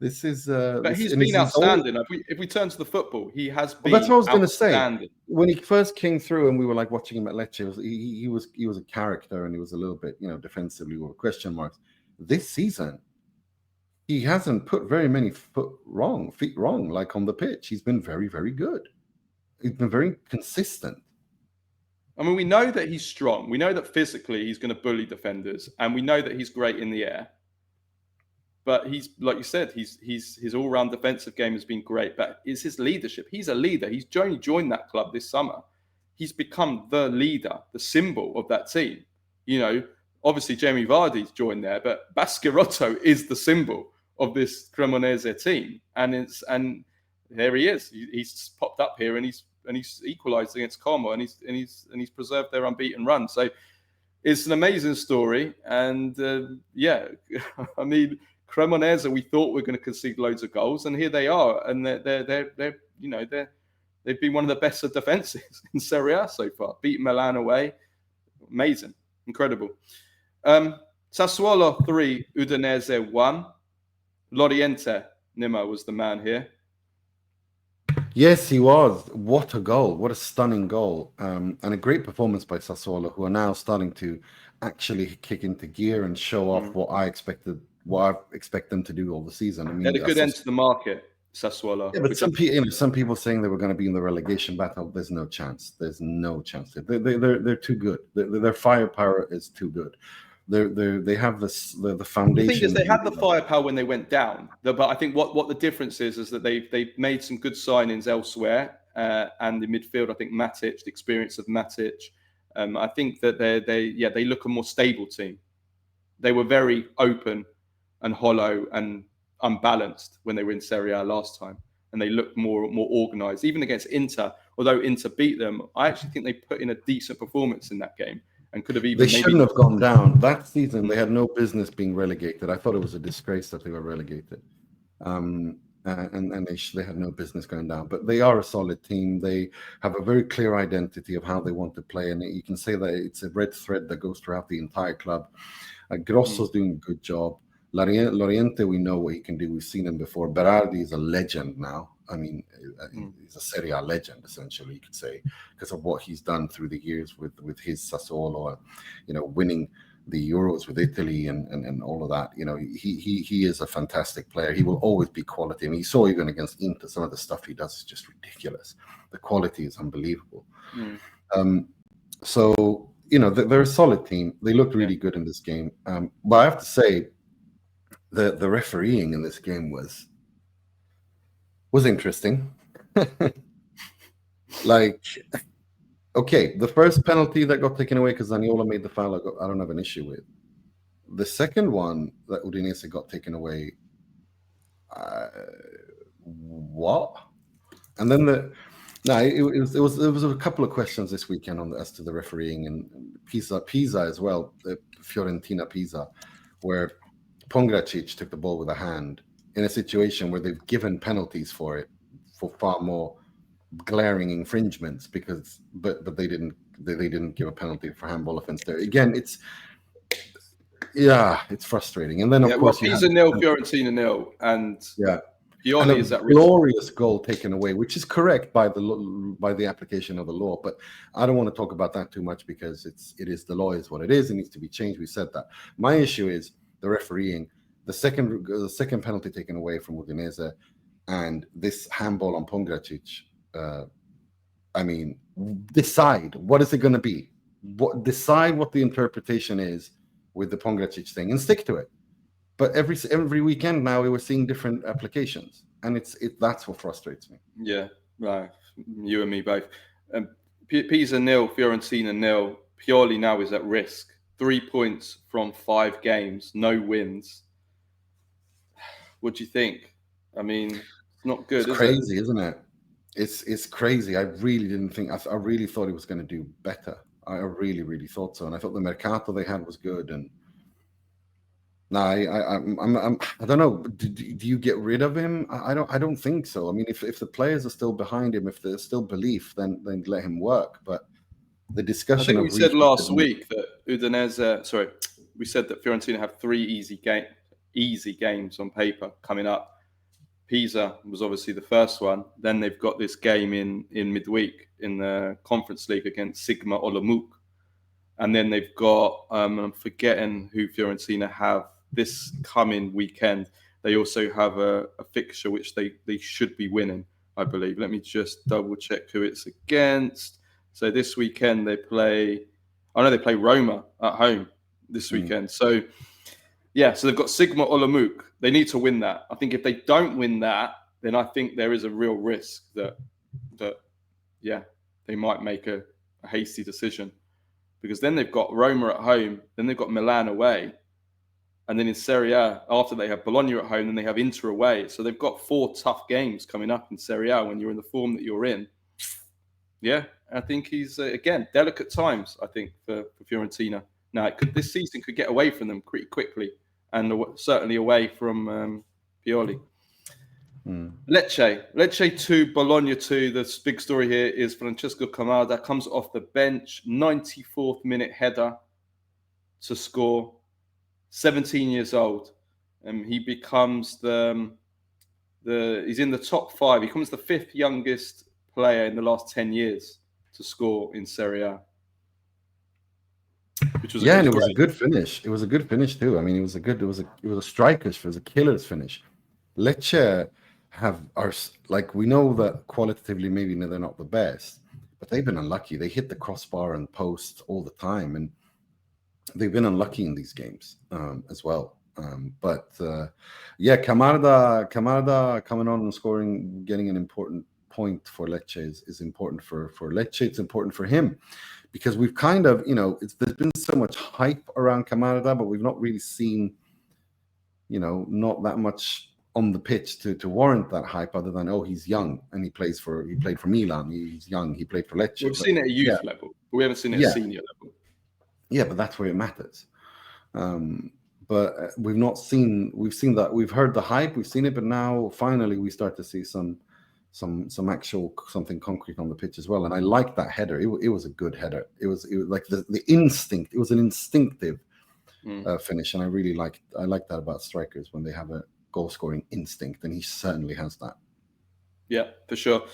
This is. But he's been outstanding. If we turn to the football, he has been. That's what I was going to say. Outstanding. When he first came through, and we were like watching him at Lecce, he was a character, and he was a little bit, defensively with question marks. This season, he hasn't put very many feet wrong, like on the pitch. He's been very, very good. He's been very consistent. I mean, we know that he's strong. We know that physically he's going to bully defenders, and we know that he's great in the air. But he's, like you said, his all-round defensive game has been great. But it's his leadership. He's a leader. He's only joined that club this summer. He's become the leader, the symbol of that team. Obviously Jamie Vardy's joined there, but Baschirotto is the symbol of this Cremonese team. And there he is. He's popped up here, and he's equalised against Como, and he's preserved their unbeaten run. So it's an amazing story. And I mean, Cremonese, we thought we were going to concede loads of goals, and here they are, and they've been one of the best defenses in Serie A so far. Beat Milan away, amazing, incredible. Sassuolo 3, Udinese 1. Loriente, Nima was the man here. Yes, he was. What a goal! What a stunning goal, and a great performance by Sassuolo, who are now starting to actually kick into gear and show off what I expect them to do all the season. I mean, they had a good end to the market, Sassuolo. Yeah, but some people saying they were going to be in the relegation battle. There's no chance. There's no chance. They're too good. Their firepower is too good. They have the foundation. The thing is, they had the firepower when they went down. But I think what the difference is that they've made some good signings elsewhere, and the midfield. I think Matic, the experience of Matic. I think that they look a more stable team. They were very open and hollow and unbalanced when they were in Serie A last time, and they looked more organised. Even against Inter, although Inter beat them, I actually think they put in a decent performance in that game and could have even. They shouldn't have gone down that season. They had no business being relegated. I thought it was a disgrace that they were relegated, and they had no business going down. But they are a solid team. They have a very clear identity of how they want to play, and you can say that it's a red thread that goes throughout the entire club. Grosso's doing a good job. Loriente, we know what he can do. We've seen him before. Berardi is a legend now. I mean, he's a Serie A legend, essentially, you could say, because of what he's done through the years with his Sassuolo, winning the Euros with Italy and all of that. He is a fantastic player. He will always be quality. I mean, you saw even against Inter, some of the stuff he does is just ridiculous. The quality is unbelievable. So, they're a solid team. They looked really good in this game. But I have to say, the refereeing in this game was interesting. The first penalty that got taken away because Zaniolo made the foul, I don't have an issue with. The second one that Udinese got taken away, what? And then it was a couple of questions this weekend as to the refereeing, and Pisa as well, the Fiorentina Pisa, where Pongracic took the ball with a hand in a situation where they've given penalties for it, for far more glaring infringements, but they didn't give a penalty for handball offense there. Again, it's frustrating. And then of course Pisa 0, Fiorentina 0, and Pioli is at risk. Glorious goal taken away, which is correct by the application of the law. But I don't want to talk about that too much because the law is what it is. It needs to be changed. We said that. My issue is the refereeing. The second penalty taken away from Udinese, and this handball on Pongracic. Decide what is it going to be. Decide what the interpretation is with the Pongracic thing and stick to it. But every weekend now we were seeing different applications, and that's what frustrates me. Yeah, right. You and me both. Pisa 0, Fiorentina 0. Pioli now is at risk. 3 points from 5 games, no wins. What do you think? I mean, it's not good. It's crazy, isn't it? It's crazy. I really didn't think. I really thought he was going to do better. I really, really thought so, and I thought the mercato they had was good. And I don't know. Do you get rid of him? I don't think so. I mean, if the players are still behind him, if there's still belief, then let him work. But the discussion. I think we said last week that we said that Fiorentina have 3 easy games on paper coming up, Pisa was obviously the first one. Then they've got this game in midweek in the Conference League against Sigma Olomouc. And then they've got, I'm forgetting who Fiorentina have this coming weekend. They also have a fixture which they should be winning, I believe. Let me just double check who it's against. So this weekend they play Roma at home this weekend. So yeah, so they've got Sigma Olomouc. They need to win that. I think if they don't win that, then I think there is a real risk that they might make a hasty decision. Because then they've got Roma at home, then they've got Milan away. And then in Serie A, after they have Bologna at home, then they have Inter away. So they've got 4 tough games coming up in Serie A when you're in the form that you're in. Yeah, I think he's, again, delicate times, I think, for Fiorentina. Now, this season could get away from them pretty quickly, and certainly away from Pioli. Lecce 2, Bologna 2. The big story here is Francesco Camarda comes off the bench, 94th minute header to score. 17 years old, and he becomes he's in the top 5. He becomes the 5th youngest player in the last 10 years to score in Serie A. Which was and it was a good finish. It was a good finish too. I mean, it was a striker's, it was a killer's finish. Lecce we know that qualitatively maybe they're not the best, but they've been unlucky. They hit the crossbar and post all the time, and they've been unlucky in these games as well. Camarda coming on and scoring, getting an important point for Lecce is important for Lecce. It's important for him because we've kind of, there's been so much hype around Camarda, but we've not really seen, not that much on the pitch to warrant that hype, other than he's young and he played for Milan. He's young. He played for Lecce. We've seen it at youth level, but we haven't seen it at senior level. Yeah, but that's where it matters. But we've heard the hype, we've seen it, but now finally we start to see some actual something concrete on the pitch as well. And I like that header. It was a good header. It was like the instinct. It was an instinctive finish, and I like that about strikers when they have a goal scoring instinct, and he certainly has that. Yeah, for sure.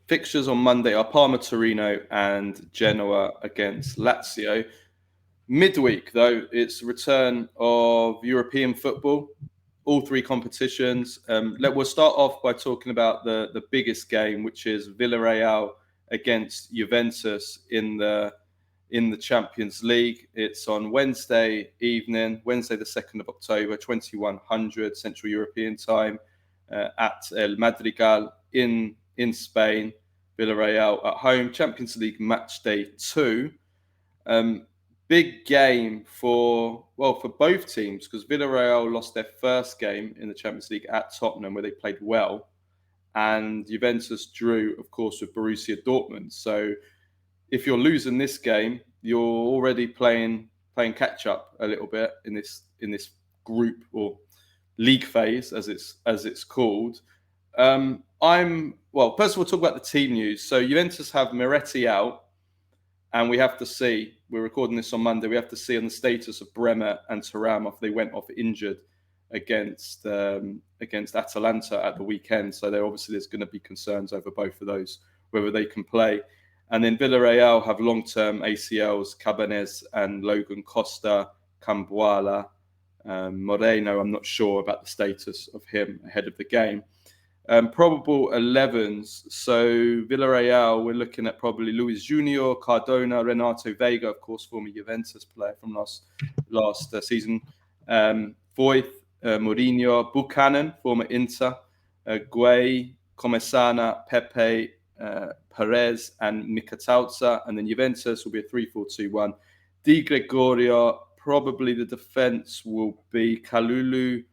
Fixtures on Monday are Parma, Torino, and Genoa against Lazio. Midweek, though, it's the return of European football, all 3 competitions. We'll start off by talking about the biggest game, which is Villarreal against Juventus in the Champions League. It's on Wednesday evening, Wednesday the 2nd of October, 2100 Central European time, at El Madrigal in Spain. Villarreal at home, Champions League match day 2. Big game for both teams, because Villarreal lost their first game in the Champions League at Tottenham, where they played well, and Juventus drew, of course, with Borussia Dortmund. So if you're losing this game, you're already playing catch up a little bit in this group or league phase, as it's called. First of all, talk about the team news. So Juventus have Miretti out. And we have to see, we're recording this on Monday, we have to see on the status of Bremer and Thuram if they went off injured against Atalanta at the weekend. So there's going to be concerns over both of those, whether they can play. And then Villarreal have long-term ACLs, Cabanez and Logan Costa, Cambuala, Moreno. I'm not sure about the status of him ahead of the game. Probable 11s. So Villarreal, we're looking at probably Luis Junior, Cardona, Renato Vega, of course, former Juventus player from last season. Voith, Mourinho, Buchanan, former Inter, Guay, Comesana, Pepe, Perez, and Mikatauza. And then Juventus will be a 3-4-2-1. Di Gregorio, probably the defense will be Kalulu,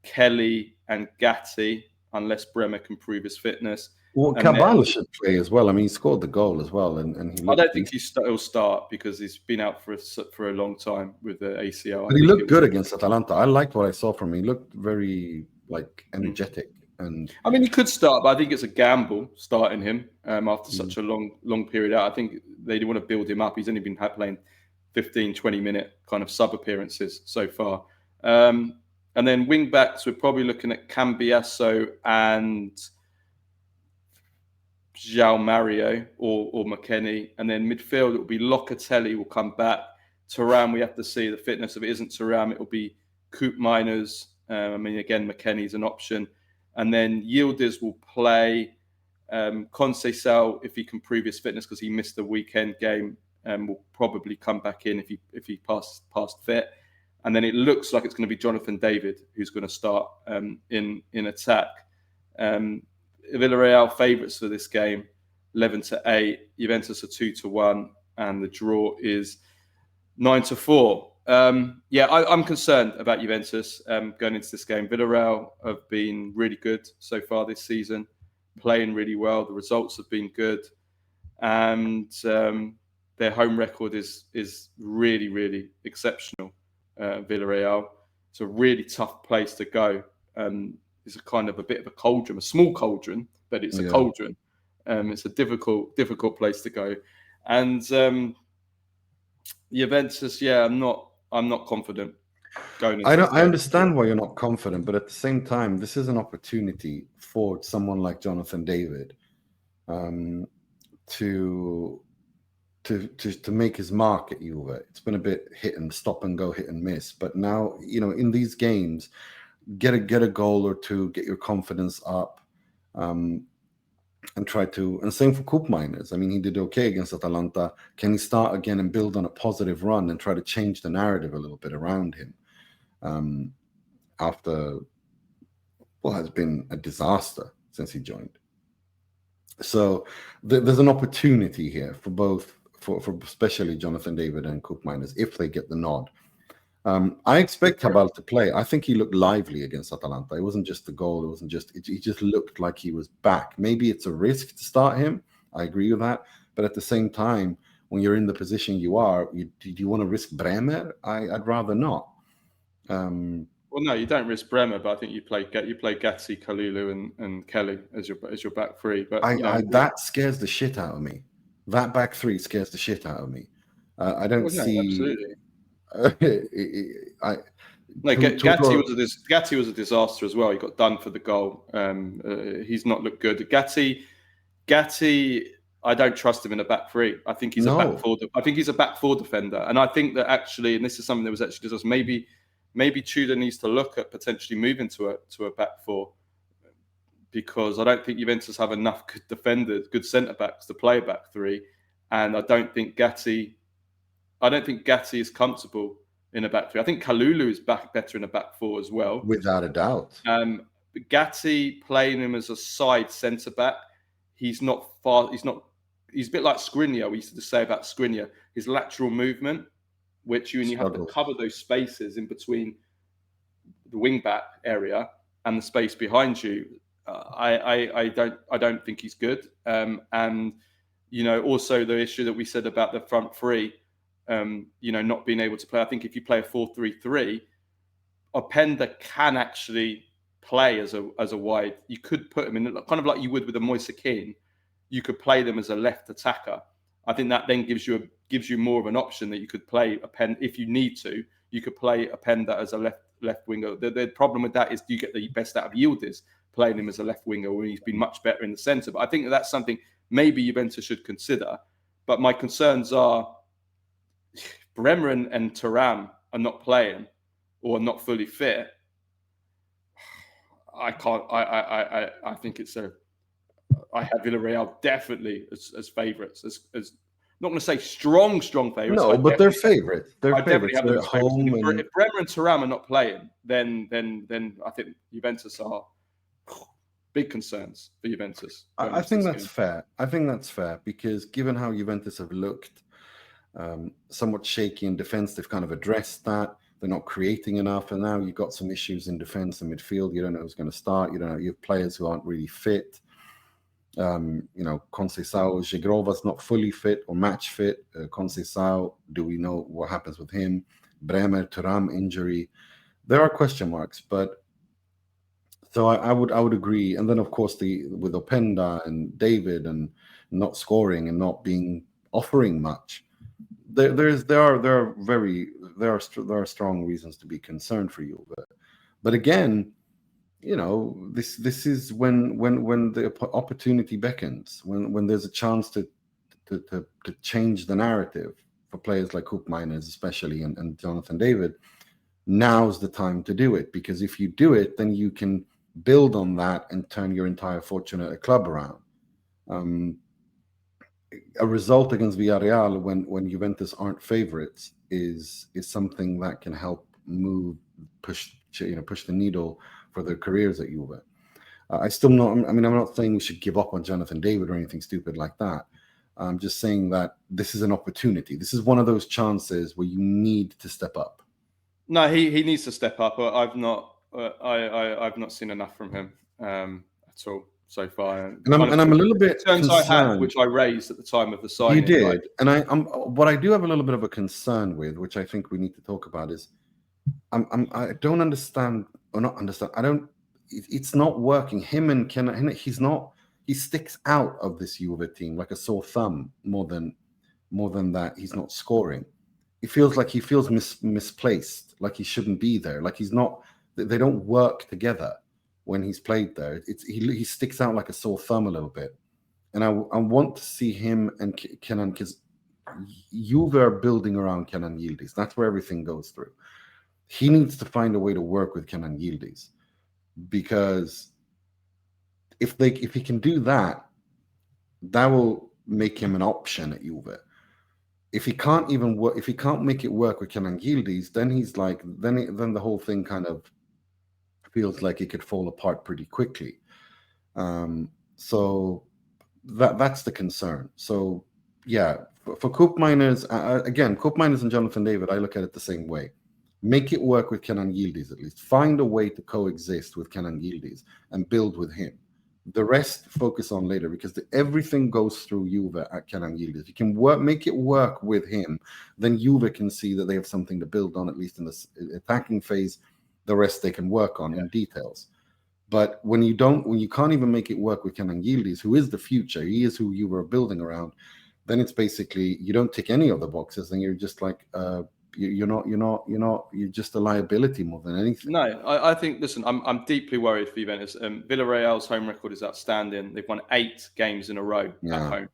Kelly, and Gatti, unless Bremer can prove his fitness. Well, Cabal should play as well. I mean, he scored the goal as well. And I don't think he'll start because he's been out for a long time with the ACL. But he looked good against Atalanta. I liked what I saw from him. He looked very energetic. And I mean, he could start, but I think it's a gamble starting him after such a long period out. I think they want to build him up. He's only been playing 15, 20-minute kind of sub-appearances so far. And then wing backs, we're probably looking at Cambiasso and João Mario or McKennie. And then midfield, it will be Locatelli will come back. Thuram, we have to see the fitness. If it isn't Thuram, it will be Coop Miners. Again, McKennie's an option. And then Yildiz will play. Conceição, if he can prove his fitness, because he missed the weekend game, will probably come back in if he passed fit. And then it looks like it's going to be Jonathan David who's going to start in attack. Villarreal favourites for this game, 11-8. Juventus are 2-1, and the draw is 9-4. I'm concerned about Juventus going into this game. Villarreal have been really good so far this season, playing really well. The results have been good, and their home record is really, really exceptional. Villarreal, it's a really tough place to go. It's a kind of a bit of a cauldron, a small cauldron, but it's a cauldron. It's a difficult place to go, and Juventus. I'm not confident going into I understand why you're not confident, but at the same time, this is an opportunity for someone like Jonathan David to make his mark at Juve. It's been a bit stop and go, hit and miss. But now, in these games, get a goal or two, get your confidence up, and try to. And same for Coop Miners. I mean, he did okay against Atalanta. Can he start again and build on a positive run and try to change the narrative a little bit around him after what has been a disaster since he joined? So there's an opportunity here for both. For especially Jonathan David and Coop Miners, if they get the nod. I expect Cabal to play. I think he looked lively against Atalanta. It wasn't just the goal. It wasn't just. He just looked like he was back. Maybe it's a risk to start him. I agree with that. But at the same time, when you're in the position you are, do you want to risk Bremer? I'd rather not. Well, no, you don't risk Bremer, but I think you play Gatti, Kalulu, and Kelly as your back three. But that scares the shit out of me. That back three scares the shit out of me. I don't see. Absolutely. Gatti was a disaster as well. He got done for the goal. He's not looked good. Gatti, I don't trust him in a back three. I think he's a back four. I think he's a back four defender, and I think that actually, and this is something that was actually discussed. Maybe Tudor needs to look at potentially moving to a back four, because I don't think Juventus have enough good defenders, good centre backs to play a back three, and I don't think Gatti is comfortable in a back three. I think Kalulu is better in a back four as well, without a doubt. But Gatti, playing him as a side centre back, he's not far. He's a bit like Skriniar. We used to say about Skriniar, his lateral movement, which you have to cover those spaces in between the wing back area and the space behind you. I don't think he's good. And also the issue that we said about the front three, not being able to play. I think if you play a 4-3-3, Openda can actually play as a wide. You could put him in kind of like you would with a Moise Kean. You could play them as a left attacker. I think that then gives you more of an option that you could play Openda if you need to. You could play Openda as a left winger. The problem with that is, do you get the best out of Yildiz playing him as a left winger when he's been much better in the centre? But I think that's something maybe Juventus should consider. But my concerns are Bremer and Thuram are not playing or not fully fit. I can't. I think it's I have Villarreal definitely as favourites. As not going to say strong favourites. No, but they're favourites. They're favourites. They're at home. If Bremer and Thuram are not playing, then I think Juventus are big concerns for Juventus. I think that's fair. I think that's fair because given how Juventus have looked, somewhat shaky in defence, they've kind of addressed that. They're not creating enough, and now you've got some issues in defence and midfield. You don't know who's going to start. You don't know. You have players who aren't really fit. Conceição, Gigrova's not fully fit or match fit. Conceição, do we know what happens with him? Bremer, Thuram injury. There are question marks, but so I would agree. And then of course with Openda and David and not scoring and not offering much, there are strong reasons to be concerned for you. But again, this is when the opportunity beckons, when there's a chance to change the narrative for players like Koopmeiners especially and Jonathan David. Now's the time to do it, because if you do it, then you can build on that and turn your entire fortune at a club around. A result against Villarreal when Juventus aren't favorites is something that can help push the needle for their careers at Juve. I'm not saying we should give up on Jonathan David or anything stupid like that. I'm just saying that this is an opportunity. This is one of those chances where you need to step up. No, he needs to step up. I've not seen enough from him at all so far. And I'm a little bit concerned. I had, which I raised at the time of the signing. You did, and what I do have a little bit of a concern with, which I think we need to talk about, is I don't understand or not understand. It's not working. Him and Kenan, he sticks out of this Juve team like a sore thumb more than that. He's not scoring. It feels like he feels misplaced, like he shouldn't be there, like he's not. They don't work together when he's played there. He sticks out like a sore thumb a little bit, and I want to see him and Kenan, because Juve are building around Kenan Yildiz. That's where everything goes through. He needs to find a way to work with Kenan Yildiz, because if he can do that, that will make him an option at Juve. If he can't make it work with Kenan Yildiz, then he's like, then the whole thing kind of feels like it could fall apart pretty quickly. So that's the concern. So yeah, for Koopmeiners, again, Koopmeiners and Jonathan David, I look at it the same way. Make it work with Kenan Yildiz at least. Find a way to coexist with Kenan Yildiz and build with him. The rest focus on later, because everything goes through Juve at Kenan Yildiz. If you can make it work with him, then Juve can see that they have something to build on, at least in the attacking phase. The rest they can work on in details. But when you can't even make it work with Kenan Yildiz, who is the future, he is who you were building around, then it's basically you don't tick any of the boxes, and you're just like you're just a liability more than anything. No, I think, listen, I'm deeply worried for Juventus. Villarreal's home record is outstanding. They've won 8 games in a row at home,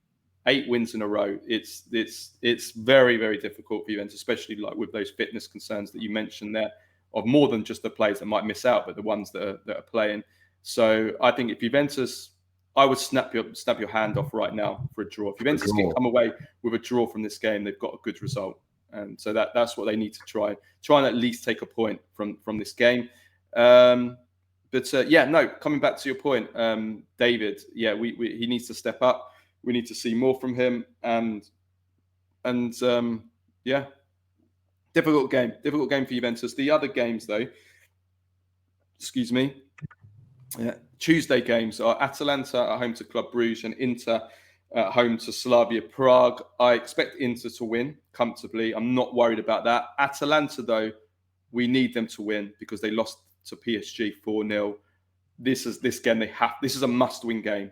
8 wins in a row. It's very, very difficult for Juventus, especially like with those fitness concerns that you mentioned there, of more than just the players that might miss out, but the ones that are playing. So I think if Juventus, I would snap your hand off right now for a draw. If Juventus can come away with a draw from this game, they've got a good result. And so that's what they need to try and at least take a point from this game. Coming back to your point, David, he needs to step up. We need to see more from him, and difficult game for Juventus. The other games, though, Tuesday games are Atalanta at home to Club Brugge and Inter at home to Slavia Prague. I expect Inter to win comfortably. I'm not worried about that. Atalanta, though, we need them to win because they lost to PSG 4-0. This is a must-win game,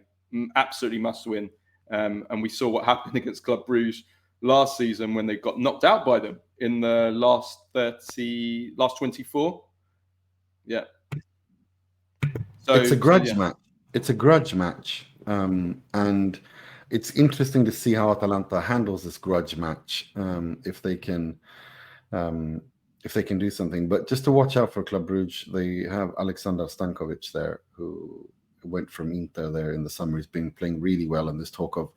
absolutely must-win. And we saw what happened against Club Brugge last season when they got knocked out by them in the last 24. Yeah. So it's a grudge match. It's a grudge match. And it's interesting to see how Atalanta handles this grudge match, if they can do something. But just to watch out for Club Brugge, they have Aleksandar Stankovic there, who went from Inter there in the summer. He's been playing really well, and there's talk of,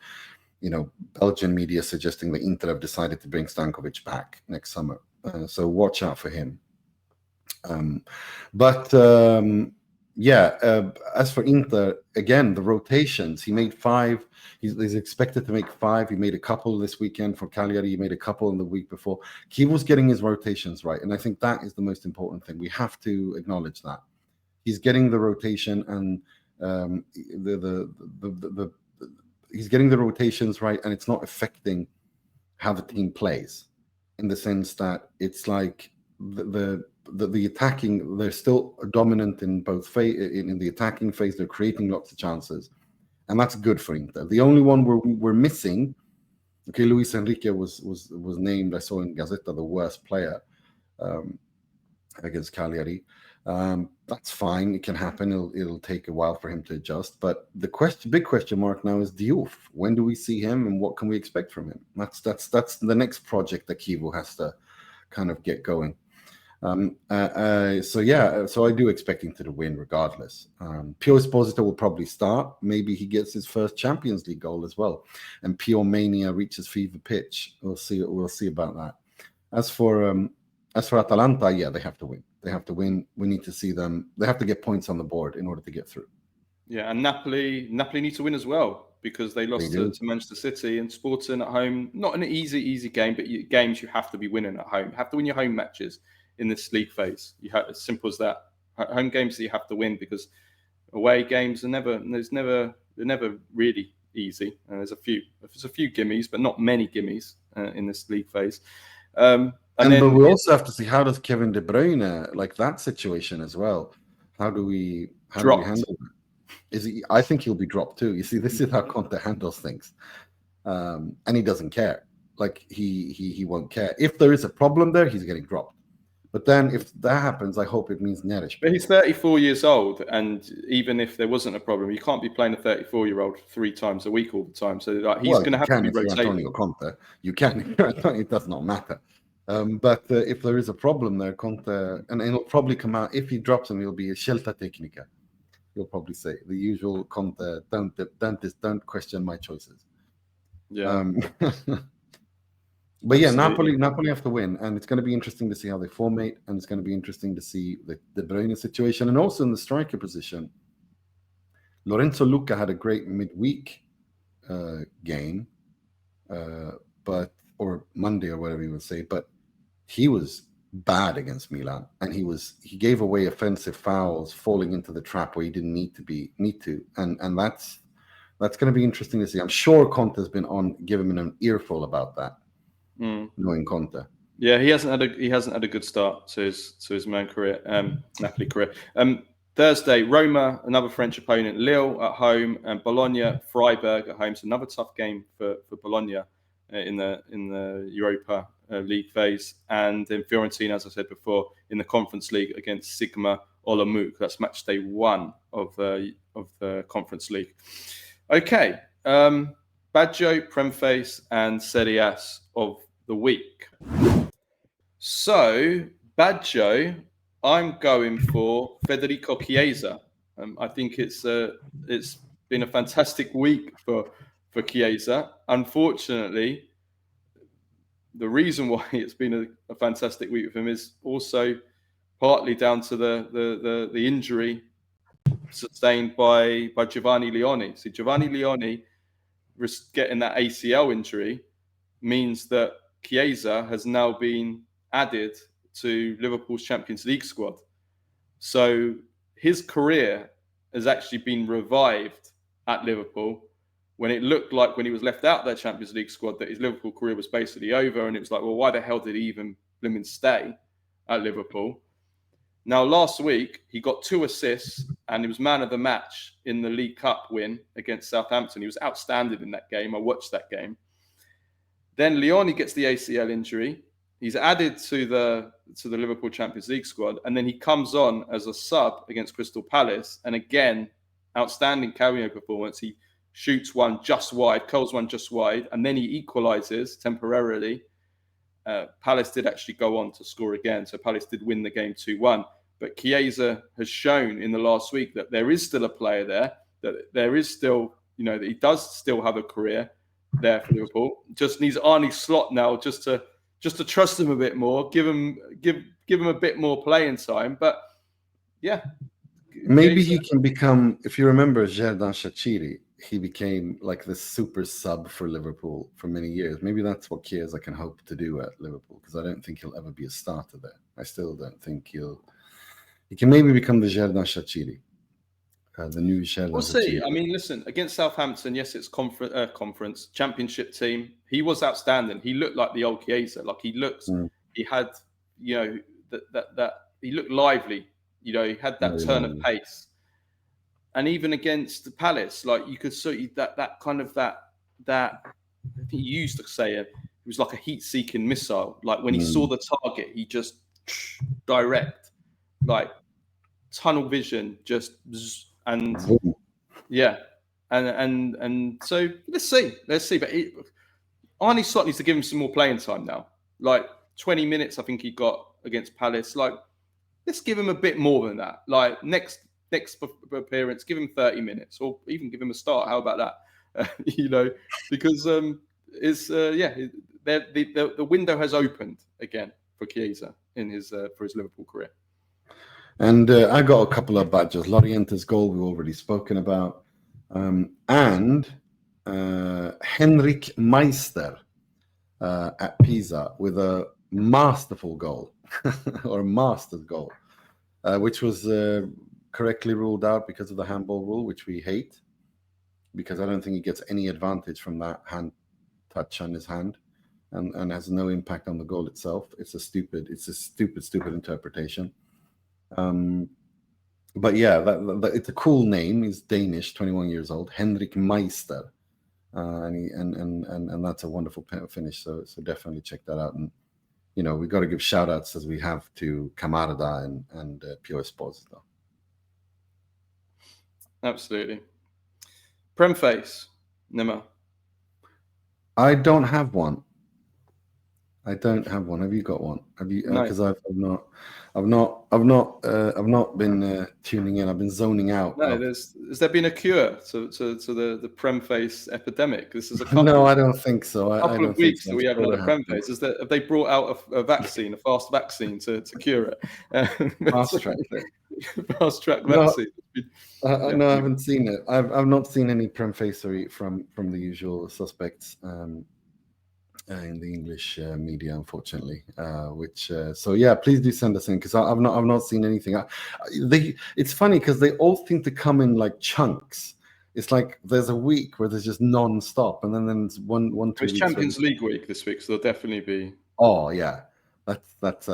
Belgian media suggesting that Inter have decided to bring Stankovic back next summer. So watch out for him. As for Inter, again, the rotations, he made 5. He's expected to make 5. He made a couple this weekend for Cagliari. He made a couple in the week before. He was getting his rotations right, and I think that is the most important thing. We have to acknowledge that he's getting the rotation, and he's getting the rotations right, and it's not affecting how the team plays, in the sense that it's like the attacking, they're still dominant in both in the attacking phase. They're creating lots of chances, and that's good for Inter. The only one we're missing, Luis Enrique was named, I saw in Gazzetta, the worst player against Cagliari. That's fine. It can happen. It'll take a while for him to adjust. But the big question mark now is Diouf. When do we see him, and what can we expect from him? That's the next project that Kivu has to kind of get going. So I do expect him to win regardless. Pio Esposito will probably start. Maybe he gets his first Champions League goal as well, and Pio Mania reaches fever pitch. We'll see about that. As for Atalanta, yeah, they have to win. They have to win. We need to see them. They have to get points on the board in order to get through. Yeah, and Napoli need to win as well, because they lost to Manchester City, and Sporting at home. Not an easy game, but games you have to be winning at home. You have to win your home matches in this league phase. You have, as simple as that. Home games that you have to win, because away games are never really easy. There's a few gimmies, but not many gimmies in this league phase. But we also have to see, how does Kevin De Bruyne, like that situation as well? How do we handle that? I think he'll be dropped too. You see, this is how Conte handles things, and he doesn't care. Like he won't care. If there is a problem there, he's getting dropped. But then if that happens, I hope it means Neres. But he's 34 years old, and even if there wasn't a problem, you can't be playing a 34-year-old 3 times a week all the time. So he's going to have to be rotated. Antonio Conte, you can. It does not matter. But if there is a problem there, Conte, and it'll probably come out, if he drops him, he'll be a scelta tecnica. He'll probably say the usual Conte, don't question my choices. Yeah. But yeah, Napoli have to win, and it's going to be interesting to see how they formate, and it's going to be interesting to see the De Bruyne situation, and also in the striker position. Lorenzo Luca had a great midweek game, or Monday or whatever you would say, but he was bad against Milan, and he gave away offensive fouls, falling into the trap where he didn't need to, and that's going to be interesting to see. I'm sure Conte's been giving him an earful about that. Knowing Conte, yeah, he hasn't had a good start to his main career, Napoli career. Thursday, Roma, another French opponent, Lille at home, and Bologna, Freiburg at home. So another tough game for Bologna in the Europa League phase, and then Fiorentina, as I said before, in the Conference League against Sigma Olomouc. That's match day 1 of the Conference League. Okay, Baggio, Premface, and Serie ASS of the week. So Baggio, I'm going for Federico Chiesa. I think it's been a fantastic week for Chiesa. Unfortunately, the reason why it's been a fantastic week for him is also partly down to the injury sustained by Giovanni Leone. See, Giovanni Leone getting that ACL injury means that Chiesa has now been added to Liverpool's Champions League squad. So his career has actually been revived at Liverpool, when it looked like, when he was left out of their Champions League squad, that his Liverpool career was basically over. And it was like, well, why the hell did he even blooming stay at Liverpool? Now, last week, he got 2 assists and he was man of the match in the League Cup win against Southampton. He was outstanding in that game. I watched that game. Then Leone gets the ACL injury. He's added to the Liverpool Champions League squad, and then he comes on as a sub against Crystal Palace. And again, outstanding cameo performance. He shoots one just wide, curls one just wide, and then he equalises temporarily. Palace did actually go on to score again, so Palace did win the game 2-1. But Chiesa has shown in the last week that there is still a player there, that there is still, that he does still have a career there for Liverpool. Just needs Arne Slot now just to trust him a bit more, give him a bit more playing time. But yeah, maybe he can become. If you remember Xherdan Shaqiri, he became like the super sub for Liverpool for many years. Maybe that's what Chiesa can hope to do at Liverpool, because I don't think he'll ever be a starter there. I still don't think he can maybe become the Xherdan Shaqiri. The new Shell. We'll see. I mean, listen, against Southampton, yes, it's conference championship team. He was outstanding. He looked like the old Chiesa. Like he looks, he had, that he looked lively. He had that turn of pace. And even against the Palace, like you could see that kind of that. I think he used to say it was like a heat-seeking missile. Like when he saw the target, he just direct, like tunnel vision, just and yeah, and so let's see. But Arne Slot needs to give him some more playing time now. Like 20 minutes, I think he got against Palace. Like, let's give him a bit more than that. Like next appearance, give him 30 minutes, or even give him a start. How about that? Because the window has opened again for Chiesa in his for his Liverpool career. And I got a couple of badges. Loriente's goal we've already spoken about, and Henrik Meister at Pisa with a masterful goal or master's goal, which was correctly ruled out because of the handball rule, which we hate, because I don't think he gets any advantage from that hand touch on his hand, and has no impact on the goal itself. It's a stupid interpretation. But yeah, it's a cool name. He's Danish, 21 years old, Henrik Meister, and that's a wonderful finish. So definitely check that out. And we got to give shout outs as we have to Camarda and Pio Esposito. Absolutely. Premface, Nima. I don't have one. Have you got one? Have you? Because I've not been tuning in. I've been zoning out. No, has there been a cure to the Premface epidemic? This is a couple. No, I don't think so. A couple of weeks that we have another Premface. Have they brought out a vaccine, a fast vaccine to cure it? Fast track it. Fast track vaccine. No, I haven't seen it. I've not seen any Premfacery from the usual suspects. In the English media, unfortunately, so yeah, please do send us in, because I've not seen anything. It's funny because they all seem to come in like chunks. It's like there's a week where there's just non-stop, and then there's one 2 weeks. It's Champions League week this week, so there'll definitely be. Oh yeah, that's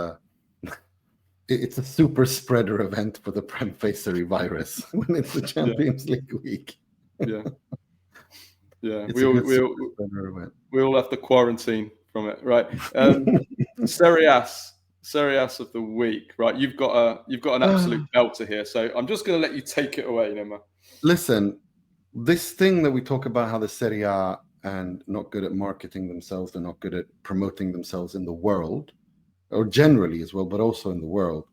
it's a super spreader event for the Premfacery virus when it's the Champions League week. Yeah. Yeah, we all have to quarantine from it, right? Serie A of the week, right? You've got an absolute belter here, so I'm just going to let you take it away, Nima. Listen, this thing that we talk about, how the Serie A and not good at marketing themselves, they're not good at promoting themselves in the world, or generally as well, but also in the world.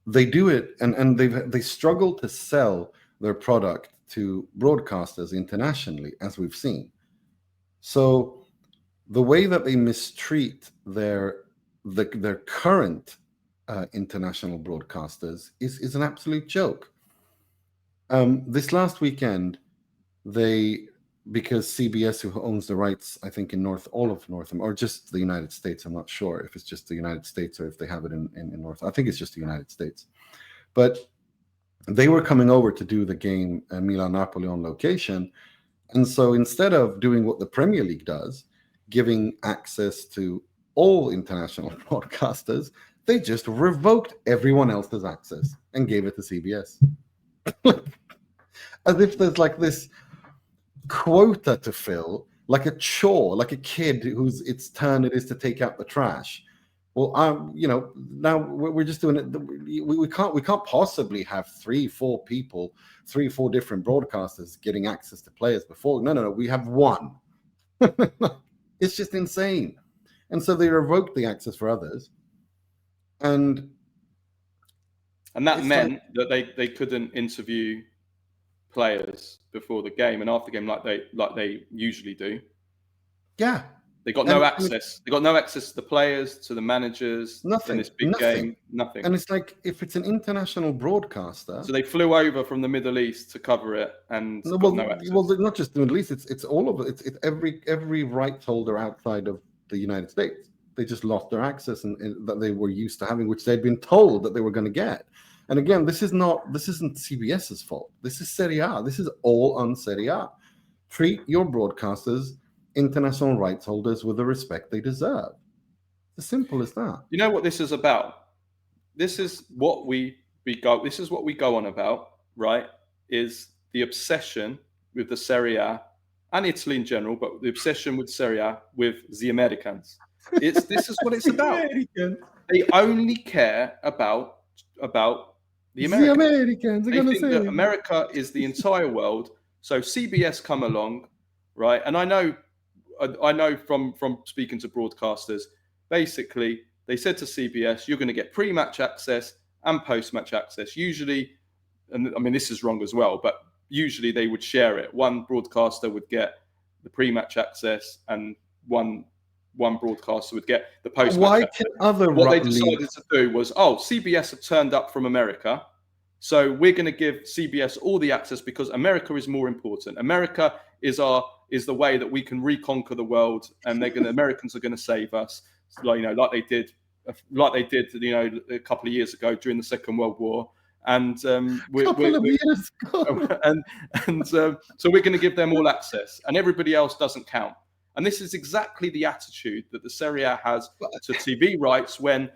They do it, and they struggle to sell their product to broadcasters internationally, as we've seen. So the way that they mistreat their current international broadcasters is an absolute joke. This last weekend, because CBS, who owns the rights, I think in all of North America, or just the United States, I'm not sure if it's just the United States or if they have it in North. I think it's just the United States, but they were coming over to do the game Milan-Napoli on location. And so instead of doing what the Premier League does, giving access to all international broadcasters, they just revoked everyone else's access and gave it to CBS. As if there's like this quota to fill, like a chore, like a kid whose its turn it is to take out the trash. Well, now we're just doing it. We can't possibly have 3-4 people, 3-4 different broadcasters getting access to players before. No. We have one. It's just insane. And so they revoked the access for others, and that meant that they couldn't interview players before the game and after the game like they usually do. Yeah. They got no access. They got no access to the players, to the managers, nothing. In this big game. Nothing. And it's like, if it's an international broadcaster, so they flew over from the Middle East to cover it, and got no access. Well, not just the Middle East. It's all of it. It's every rights holder outside of the United States. They just lost their access and that they were used to having, which they'd been told that they were going to get. And again, this isn't CBS's fault. This is Serie A. This is all on Serie A. Treat your broadcasters, international rights holders, with the respect they deserve. It's as simple as that. You know what this is about? This is what we go on about, right? Is the obsession with the Serie A and Italy in general, but the obsession with Serie A with the Americans. This is what it's about. They only care about The Americans. The Americans are They going to think say that America is the entire world. So CBS come along, right? And I know from speaking to broadcasters, basically they said to CBS, you're going to get pre-match access and post-match access. Usually, and I mean this is wrong as well, but usually they would share it. One broadcaster would get the pre-match access, and one broadcaster would get the post-match access. What they decided to do was, CBS have turned up from America, so we're going to give CBS all the access because America is more important. America is the way that we can reconquer the world, and Americans are going to save us, like they did, a couple of years ago during the Second World War. And so we're going to give them all access, and everybody else doesn't count. And this is exactly the attitude that the Serie A has to TV rights when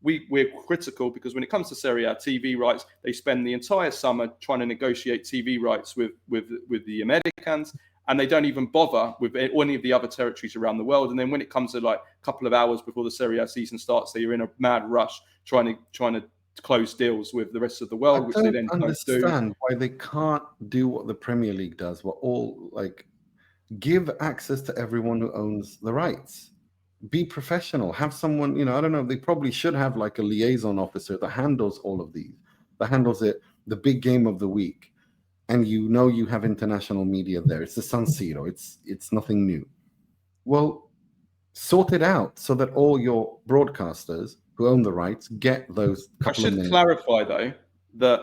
we're critical, because when it comes to Serie A TV rights, they spend the entire summer trying to negotiate TV rights with the Americans, and they don't even bother with any of the other territories around the world. And then when it comes to like a couple of hours before the Serie A season starts, they're in a mad rush trying to close deals with the rest of the world, which they then don't do. I understand why they can't do what the Premier League does, what all like give access to everyone who owns the rights. Be professional. Have someone, I don't know, they probably should have like a liaison officer that handles all of these, that handles it, the big game of the week. And you have international media there. It's the San Siro. It's nothing new. Well, sort it out so that all your broadcasters who own the rights get those couple of minutes. I should clarify, though, that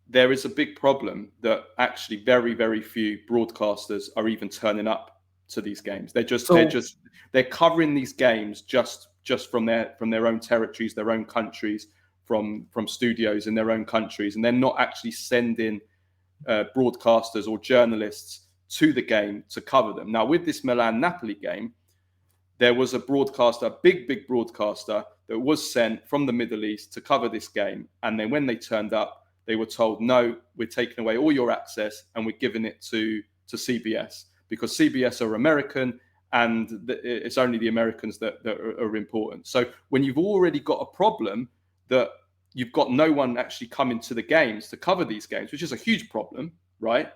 there is a big problem that actually very, very few broadcasters are even turning up to these games. They're covering these games just from their own territories, their own countries, from studios in their own countries, and they're not actually sending broadcasters or journalists to the game to cover them. Now, with this Milan-Napoli game, there was a broadcaster, a big broadcaster, that was sent from the Middle East to cover this game. And then when they turned up, they were told, no, we're taking away all your access and we're giving it to CBS, because CBS are American and it's only the Americans that are important. So when you've already got a problem that you've got no one actually coming to the games to cover these games, which is a huge problem, right?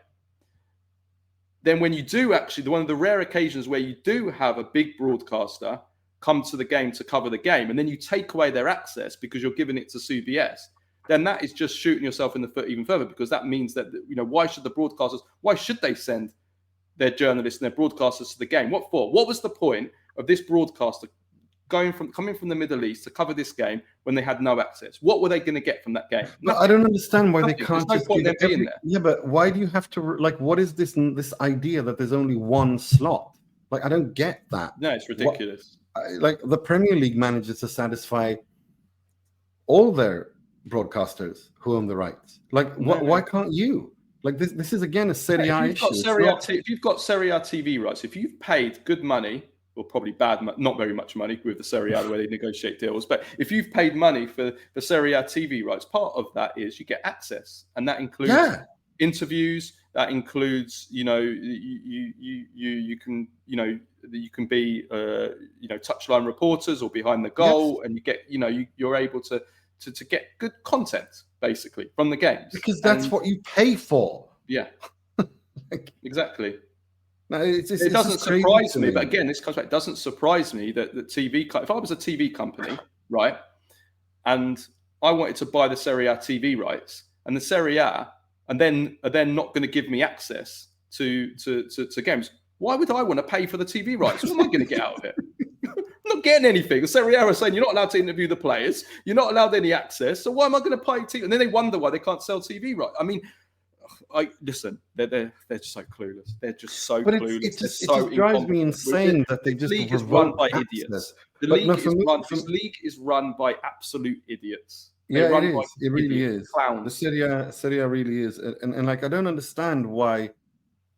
Then when you do actually, one of the rare occasions where you do have a big broadcaster come to the game to cover the game, and then you take away their access because you're giving it to CBS, then that is just shooting yourself in the foot even further, because that means that, why should they send their journalists and their broadcasters to the game? What for? What was the point of this broadcaster coming from the Middle East to cover this game when they had no access? What were they going to get from that game? No, I don't understand why Nothing. They can't There's no point just being there. Yeah, but why do you have to, what is this idea that there's only one slot? I don't get that. No, it's ridiculous. The Premier League manages to satisfy all their broadcasters who own the rights. Why can't you? This is again a Serie A issue. If you've got Serie A TV rights, if you've paid good money, or probably not very much money with the Serie A, the way they negotiate deals, but if you've paid money for Serie A TV rights, part of that is you get access, and that includes interviews. That includes, you can be, touchline reporters or behind the goal, and you get, you're able to get good content basically from the games, because that's what you pay for. Yeah, exactly. No, it doesn't surprise me, but again, this comes back. It doesn't surprise me that the TV. If I was a TV company, right, and I wanted to buy the Serie A TV rights, and the Serie A, and then are then not going to give me access to games, why would I want to pay for the TV rights? What am I going to get out of it? I'm not getting anything. The Serie A are saying you're not allowed to interview the players, you're not allowed any access. So why am I going to pay TV? And then they wonder why they can't sell TV rights. I mean, listen, they're just so clueless. They're just so clueless. It just drives me insane that they just. The league is run by idiots. This league is run by absolute idiots. It is. It really is. Clowns. The Serie A really is, and I don't understand why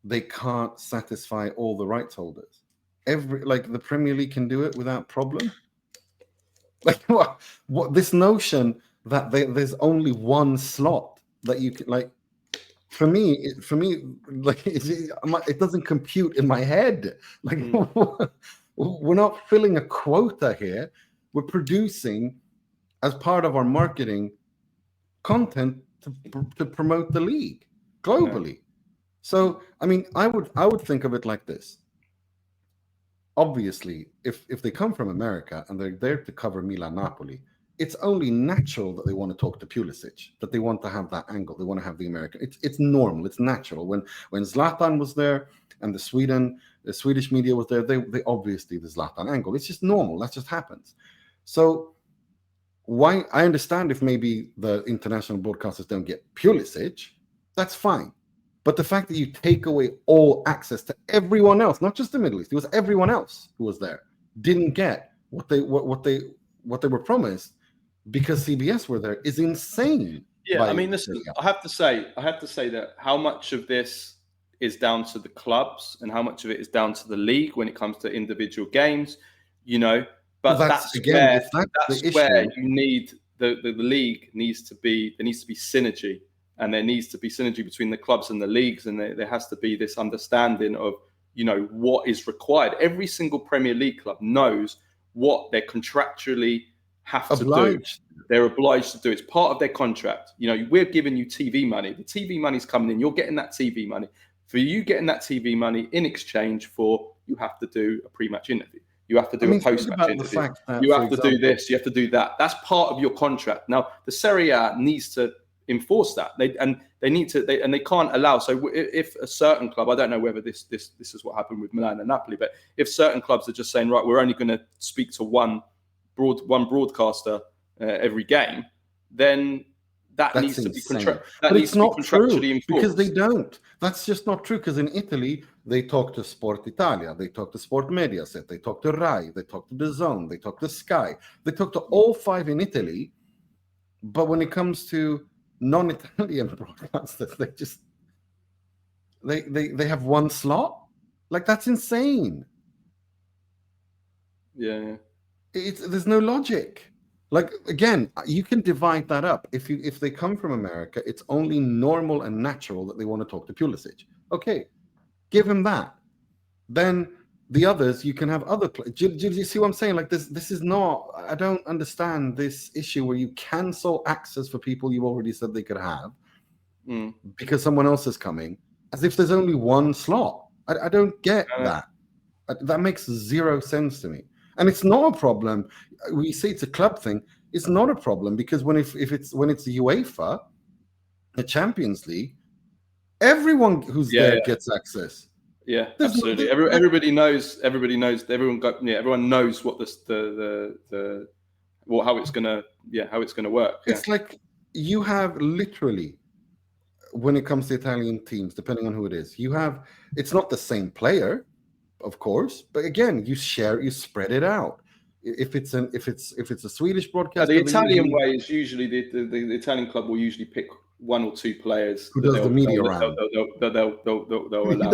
they can't satisfy all the rights holders. The Premier League can do it without problem. What this notion that there's only one slot that you can For me, it doesn't compute in my head. We're not filling a quota here. We're producing, as part of our marketing, content to promote the league globally. So, I mean, I would think of it like this. Obviously, if they come from America and they're there to cover Milan Napoli, it's only natural that they want to talk to Pulisic, that they want to have that angle. They want to have the American. It's normal. It's natural. When Zlatan was there and the Swedish media was there, they obviously the Zlatan angle. It's just normal. That just happens. So why I understand if maybe the international broadcasters don't get Pulisic, that's fine. But the fact that you take away all access to everyone else, not just the Middle East, it was everyone else who was there, didn't get what they were promised because CBS were there is insane. Yeah, I mean, listen, I have to say that how much of this is down to the clubs and how much of it is down to the league when it comes to individual games, you know. But well, that's where you need the league needs to be. There needs to be synergy. And there needs to be synergy between the clubs and the leagues, and there has to be this understanding of, you know, what is required. Every single Premier League club knows what they contractually have to do. They're obliged to do. It's part of their contract. You know, we're giving you TV money. The TV money's coming in. You're getting that TV money. For you getting that TV money in exchange for, you have to do a pre-match interview. You have to do a post-match interview. You have to do this. You have to do that. That's part of your contract. Now, the Serie A needs to enforce that. They can't allow. So if a certain club, I don't know whether this is what happened with Milan and Napoli, but if certain clubs are just saying, right, we're only going to speak to one broadcaster every game, then that needs to be contractually enforced. Because they don't. That's just not true. Because in Italy, they talk to Sport Italia, they talk to Sport Mediaset, they talk to Rai, they talk to DAZN, they talk to Sky, they talk to all five in Italy. But when it comes to non-Italian broadcasters, they have one slot. Like, that's insane. Yeah. There's no logic. Like, again, you can divide that up. If they come from America, it's only normal and natural that they want to talk to Pulisic. Okay, give him that. Then the others, you can have other players. Do you see what I'm saying? Like, this is not. I don't understand this issue where you cancel access for people you already said they could have because someone else is coming, as if there's only one slot. I don't get that. That makes zero sense to me. And it's not a problem. We say it's a club thing. It's not a problem because when it's the UEFA, the Champions League, everyone who's there gets access. Yeah, absolutely. Everybody knows. Everybody knows. Everyone knows what how it's gonna work. Yeah. It's like you have literally, when it comes to Italian teams, depending on who it is, it's not the same player, of course, but again, you spread it out. If it's a Swedish broadcaster, the Italian way is usually the Italian club will usually pick one or two players who does the media round. They'll allow.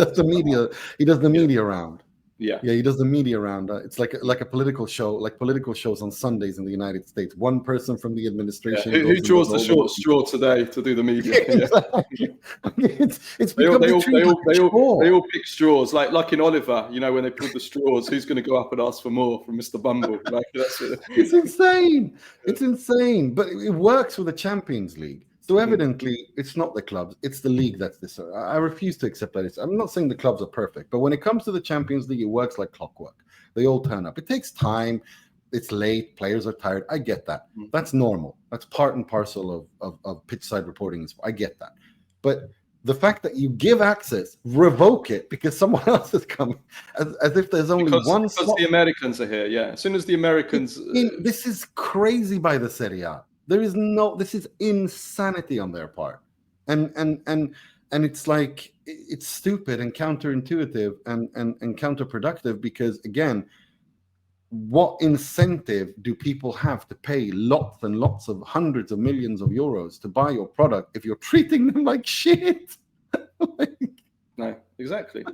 He does the media round. Yeah, he does the media round. It's like a political show, like political shows on Sundays in the United States. One person from the administration. Yeah. Who draws the short straw today to do the media? Exactly. It's they all pick straws, like in Oliver. You know, when they pull the straws, who's going to go up and ask for more from Mr. Bumble? Like, that's it. It's insane. It's insane, but it works with the Champions League. So evidently, it's not the clubs, it's the league that's this. I refuse to accept that. I'm not saying the clubs are perfect, but when it comes to the Champions League, it works like clockwork. They all turn up. It takes time. It's late. Players are tired. I get that. That's normal. That's part and parcel of pitch-side reporting. I get that. But the fact that you give access, revoke it because someone else is coming, as if there's only one slot. Because the Americans are here, yeah. As soon as the Americans... This is crazy by the Serie A. This is insanity on their part, and it's like it's stupid and counterintuitive and counterproductive because again, what incentive do people have to pay lots and lots of hundreds of millions of euros to buy your product if you're treating them like shit? No, exactly.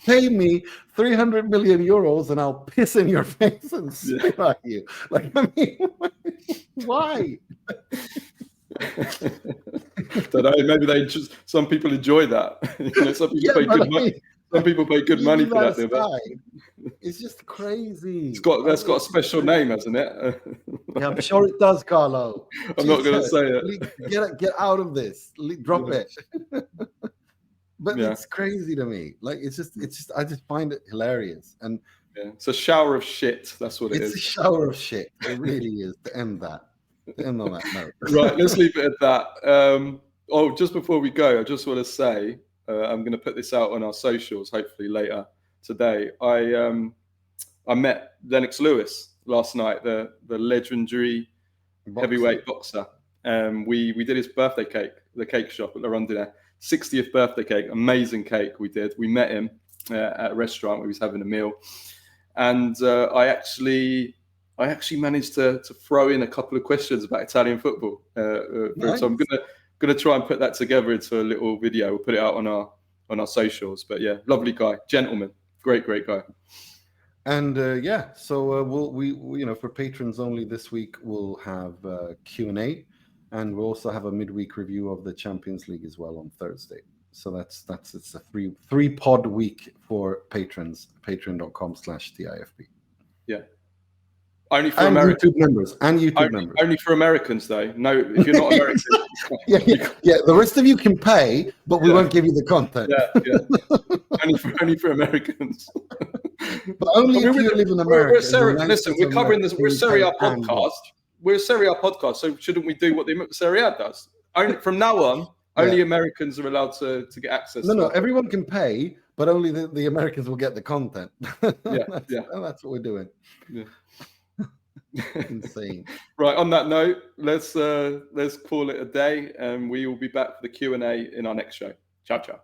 Pay me 300 million euros and I'll piss in your face and spit at you. Like, I mean, why? Don't know. Maybe some people enjoy that. Some people pay good money. Some people pay good money for that. It's just crazy. That's got a special name, hasn't it? Yeah, I'm sure it does, Carlo. I'm not going to say it. Get out of this. Drop it. But Yeah. it's crazy to me. Like it's just I just find it hilarious. And yeah, it's a shower of shit. That's what it is. It's a shower of shit. It really is. To end on that note. Right, let's leave it at that. Just before we go, I just want to say I'm going to put this out on our socials hopefully later today. I met Lennox Lewis last night, the legendary heavyweight boxer. We did his birthday cake, the cake shop at La Rondine. 60th birthday cake, amazing cake we did. We met him at a restaurant where he was having a meal. And I actually managed to throw in a couple of questions about Italian football. Nice. So I'm gonna try and put that together into a little video. We'll put it out on our socials. But yeah, lovely guy, gentleman, great guy. And so we for patrons only this week we'll have Q&A, and we'll also have a midweek review of the Champions League as well on Thursday. So it's a three pod week for patrons. Patreon.com/TIFB. Yeah. Only for Americans. YouTube members. Only for Americans, though. No, if you're not American. yeah. The rest of you can pay, but we won't give you the content. Yeah. only for Americans. But only if you live in America. Listen, we're covering this. We're a Serie A podcast. We're a Serie A podcast, so shouldn't we do what the Serie A does? From now on, only Americans are allowed to get access. No, everyone can pay, but only the Americans will get the content. That's what we're doing. Yeah. Insane. Right, on that note, let's call it a day, and we will be back for the Q&A in our next show. Ciao.